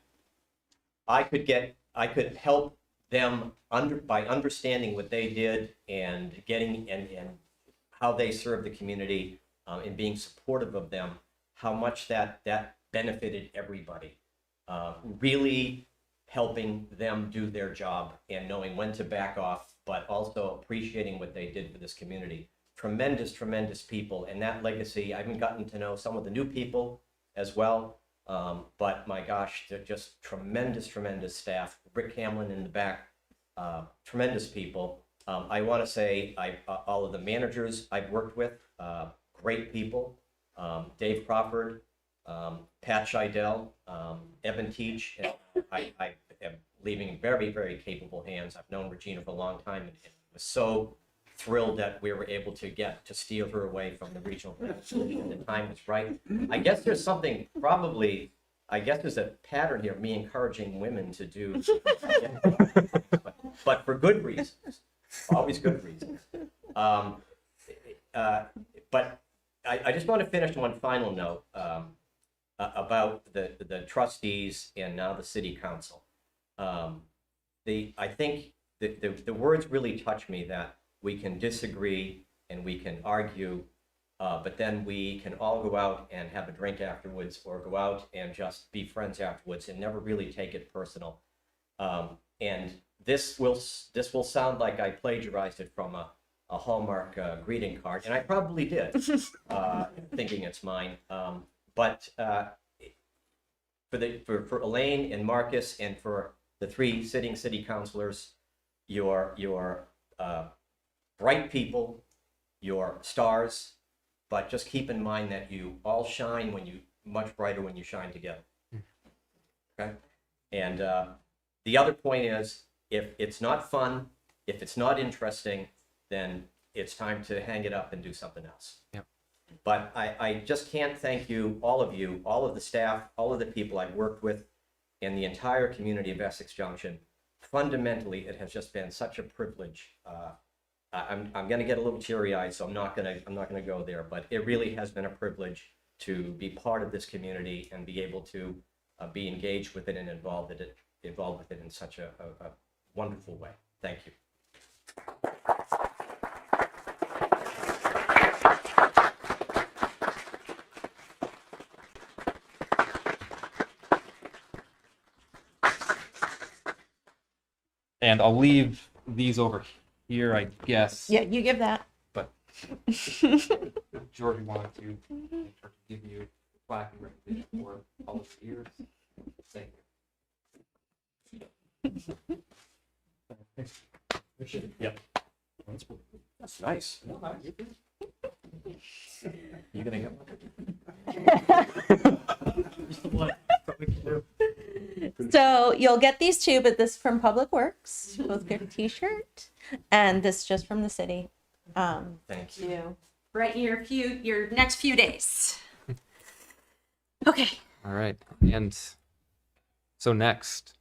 I could help them by understanding what they did and getting and how they served the community and being supportive of them, how much that benefited everybody. Really helping them do their job and knowing when to back off, but also appreciating what they did for this community. Tremendous, tremendous people, and that legacy, I haven't gotten to know some of the new people as well, but my gosh, they're just tremendous, tremendous staff. Rick Hamlin in the back, tremendous people. I want to say all of the managers I've worked with, great people. Dave Crawford, Pat Scheidel, Evan Teach. I am leaving very, very capable hands. I've known Regina for a long time and was so thrilled that we were able to steal her away from the regional and the time was right. I guess there's something there's a pattern here of me encouraging women to do, but for good reasons, always good reasons. But I just want to finish on one final note about the trustees and now the city council. I think the words really touch me, that we can disagree and we can argue, but then we can all go out and have a drink afterwards, or go out and just be friends afterwards and never really take it personal. And this will sound like I plagiarized it from a Hallmark greeting card, and I probably did, thinking it's mine. But for Elaine and Marcus and for the three sitting city councilors, you're bright people, you're stars, but just keep in mind that you all shine much brighter when you shine together. Okay? And the other point is, if it's not fun, if it's not interesting, then it's time to hang it up and do something else. Yep. But I just can't thank you, all of the staff, all of the people I've worked with, and the entire community of Essex Junction. Fundamentally, it has just been such a privilege. I'm going to get a little teary-eyed, so I'm not going to go there. But it really has been a privilege to be part of this community and be able to be engaged with it and involved with it in such a wonderful way. Thank you. And I'll leave these over here, I guess. Yeah, you give that. But George wanted to give you a plaque and recognition for all of the years. Thank you. Yep. That's nice. You gonna get one? So you'll get these two, but this from Public Works. Both get a T-shirt, and this just from the city. Thank you. Right, your next few days. Okay. All right. And so next.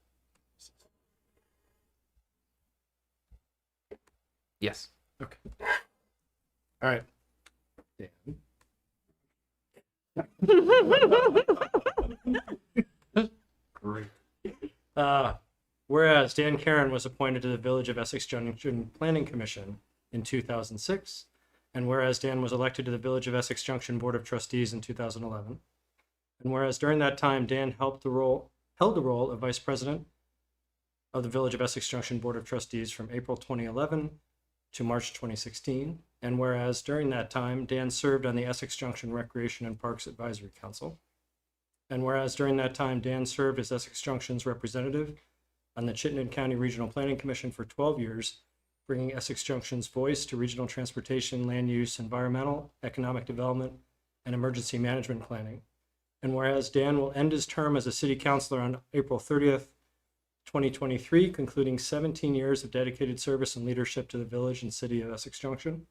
Yes. Okay. All right. Great. Whereas Dan Kerin was appointed to the Village of Essex Junction Planning Commission in 2006, And whereas Dan was elected to the Village of Essex Junction Board of Trustees in 2011. And whereas during that time, Dan held the role of Vice President of the Village of Essex Junction Board of Trustees from April 2011 to March 2016. And whereas during that time, Dan served on the Essex Junction Recreation and Parks Advisory Council. And whereas during that time, Dan served as Essex Junction's representative on the Chittenden County Regional Planning Commission for 12 years, bringing Essex Junction's voice to regional transportation, land use, environmental, economic development, and emergency management planning. And whereas Dan will end his term as a city councilor on April 30th, 2023, concluding 17 years of dedicated service and leadership to the village and city of Essex Junction.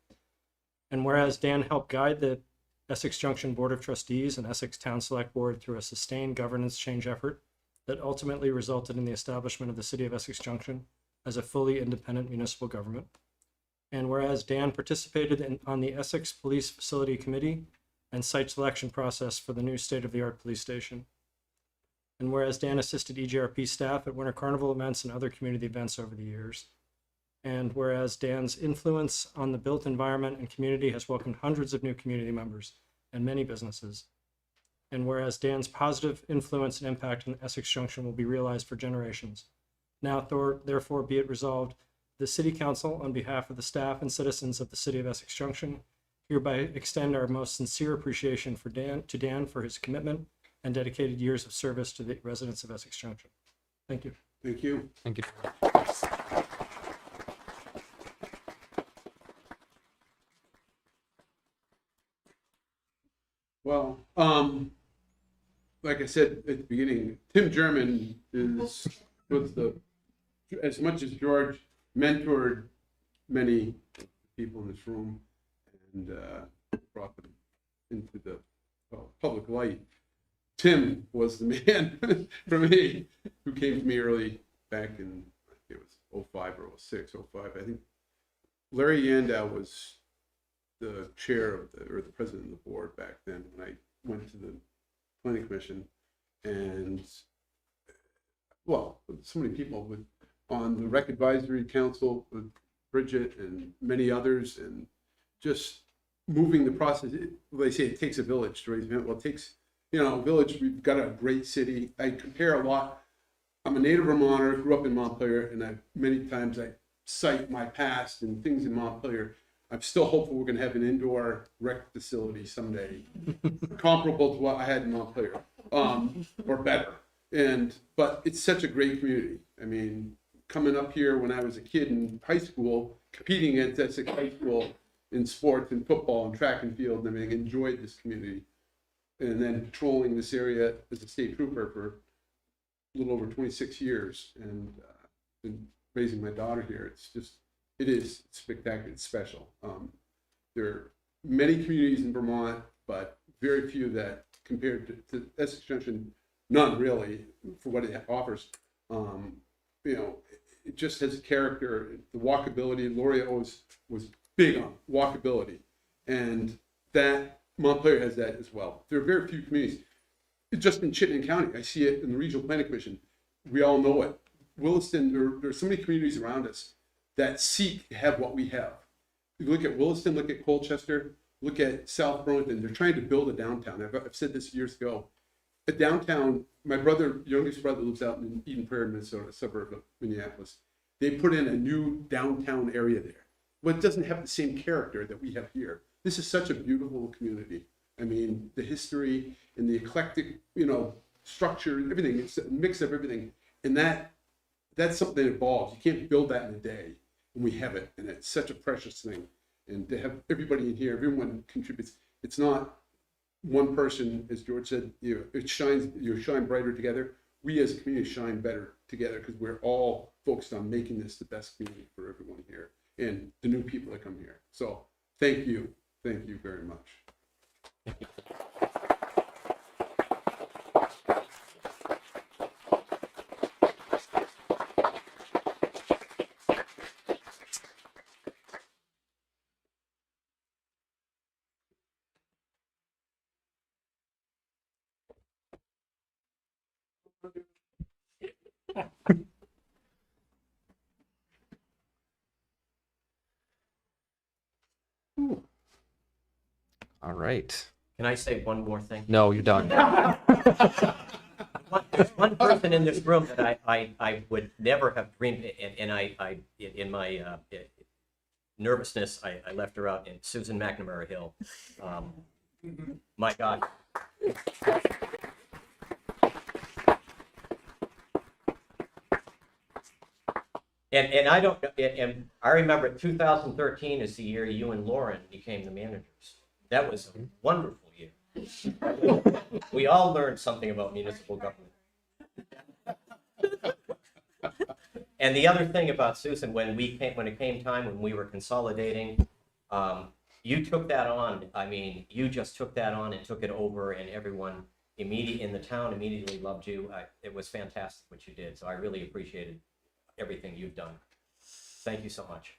And whereas Dan helped guide the Essex Junction Board of Trustees and Essex Town Select Board through a sustained governance change effort that ultimately resulted in the establishment of the city of Essex Junction as a fully independent municipal government. And whereas Dan participated on the Essex Police Facility Committee and site selection process for the new state-of-the-art police station. And whereas Dan assisted EGRP staff at Winter Carnival events and other community events over the years. And whereas Dan's influence on the built environment and community has welcomed hundreds of new community members and many businesses. And whereas Dan's positive influence and impact on Essex Junction will be realized for generations. Now, therefore, be it resolved, the City Council, on behalf of the staff and citizens of the City of Essex Junction, hereby extend our most sincere appreciation to Dan for his commitment and dedicated years of service to the residents of Essex Junction. Thank you. Thank you. Thank you. Well, like I said at the beginning, Tim German was as much as George mentored many people in this room and brought them into the public light. Tim was the man for me who came to me early back in, I think it was 05 or 06, 05. I think Larry Yandow was the chair of or the president of the board back then when I went to the planning commission. And well, so many people on the rec advisory council with Bridget and many others, and just moving the process. They say it takes a village to raise a family. Well, it takes, a village. We've got a great city. I compare a lot. I'm a native Vermonter, grew up in Montpelier, and many times I cite my past and things in Montpelier. I'm still hopeful we're going to have an indoor rec facility someday, comparable to what I had in Montpelier, or better. But it's such a great community. I mean, coming up here when I was a kid in high school, competing against Essex High School in sports and football and track and field and everything, enjoyed this community. And then patrolling this area as a state trooper for a little over 26 years and been raising my daughter here. It is spectacular. It's special. There are many communities in Vermont, but very few that compared to Essex Junction, none really for what it offers. It just has a character. The walkability. Lori always was big on walkability, and that Montpelier has that as well. There are very few communities. Just in Chittenden County, I see it in the Regional Planning Commission. We all know it. Williston, there are so many communities around us that seek to have what we have. You look at Williston, look at Colchester, look at South Burlington. They're trying to build a downtown. I've said this years ago. A downtown, my youngest brother lives out in Eden Prairie, Minnesota, a suburb of Minneapolis. They put in a new downtown area there. But it doesn't have the same character that we have here. This is such a beautiful community. I mean, the history and the eclectic, structure, everything. It's a mix of everything. And that's something that evolves. You can't build that in a day. And we have it. And it's such a precious thing. And to have everybody in here, everyone contributes. It's not one person, as George said, you shine brighter together. We as a community shine better together because we're all focused on making this the best community for everyone here and the new people that come here. So thank you. Thank you very much. All right. Can I say one more thing? No, you're done. There's one person in this room that I would never have dreamed, and I in my nervousness, I left her out, in Susan McNamara Hill. My God. And I don't, and I remember 2013 is the year you and Lauren became the managers. That was a wonderful year. We all learned something about municipal government. And the other thing about Susan, when it came time when we were consolidating, you took that on. I mean, you just took that on and took it over, and everyone in the town immediately loved you. It was fantastic what you did. So I really appreciated everything you've done. Thank you so much.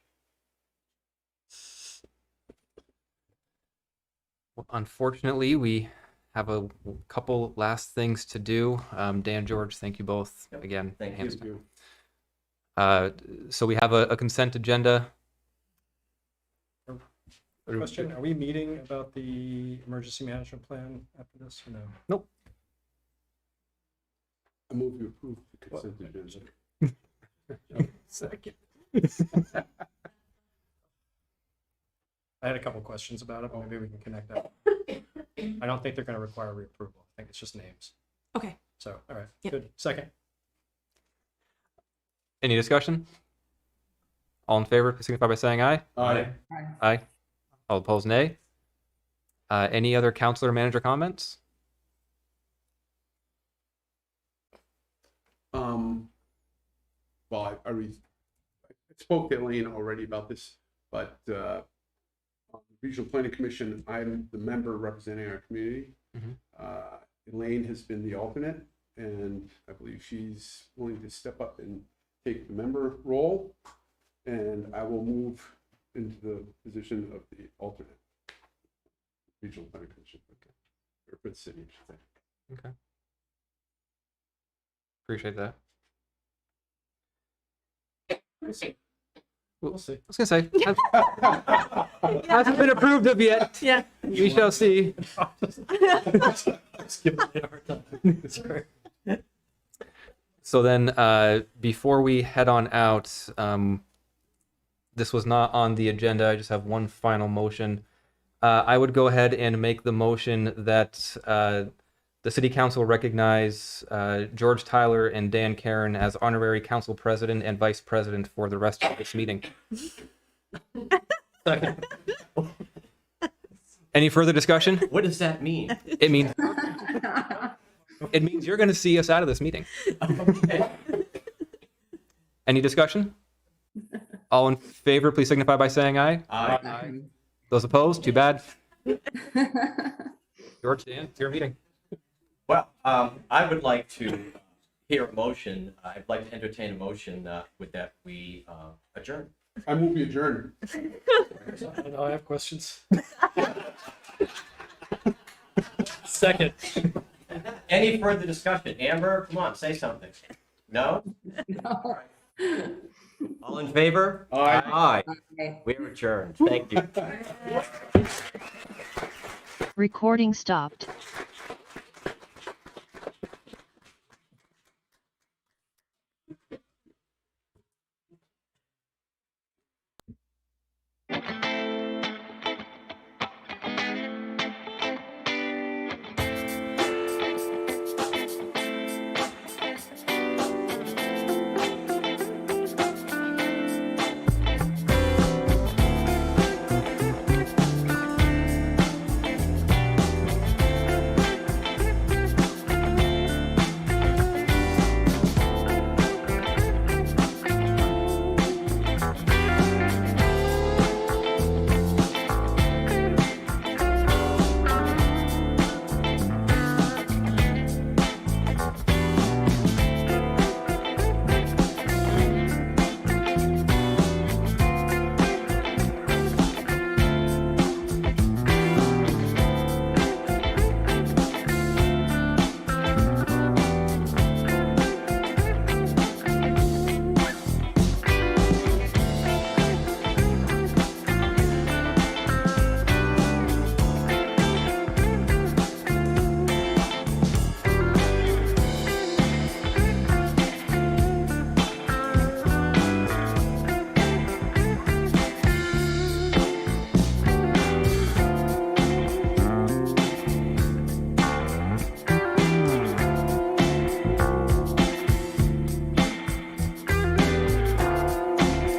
Well, unfortunately, we have a couple last things to do. Dan, George, thank you both again. Thank Hands you. down. So we have a consent agenda. Question, are we meeting about the emergency management plan after this or no? Nope. I move you approve the consent agenda. Second. I had a couple questions about it, but maybe we can connect that. I don't think they're going to require reapproval. I think it's just names. Okay. So, all right, Yep. good. Second. Any discussion? All in favor, please signify by saying aye. Aye. Aye. All opposed, nay. Any other councilor manager comments? Well, I spoke to Elaine already about this, but on the Regional Planning Commission, I'm the member representing our community. Elaine has been the alternate, and I believe she's willing to step up and take the member role, and I will move into the position of the alternate Regional Planning Commission, or for the city, I should say. Okay. Appreciate that. We'll see. We'll see. I was gonna say, hasn't been approved of yet. Yeah. We shall see. Just give it a hard time. Sorry. So then, before we head on out, this was not on the agenda. I just have one final motion. I would go ahead and make the motion that the City Council recognize George Tyler and Dan Kerin as honorary council president and vice president for the rest of this meeting. Any further discussion? What does that mean? It means you're going to see us out of this meeting. Okay. Any discussion? All in favor, please signify by saying aye. Aye. Those opposed? Too bad. George, Dan, it's your meeting. Well, I would like to hear a motion. I'd like to entertain a motion with that we adjourn. I move we adjourn. I have questions. Second. Any further discussion? Amber, come on, say something. No? No. All in favor? Aye. Aye. We are adjourned. Thank you. Recording stopped.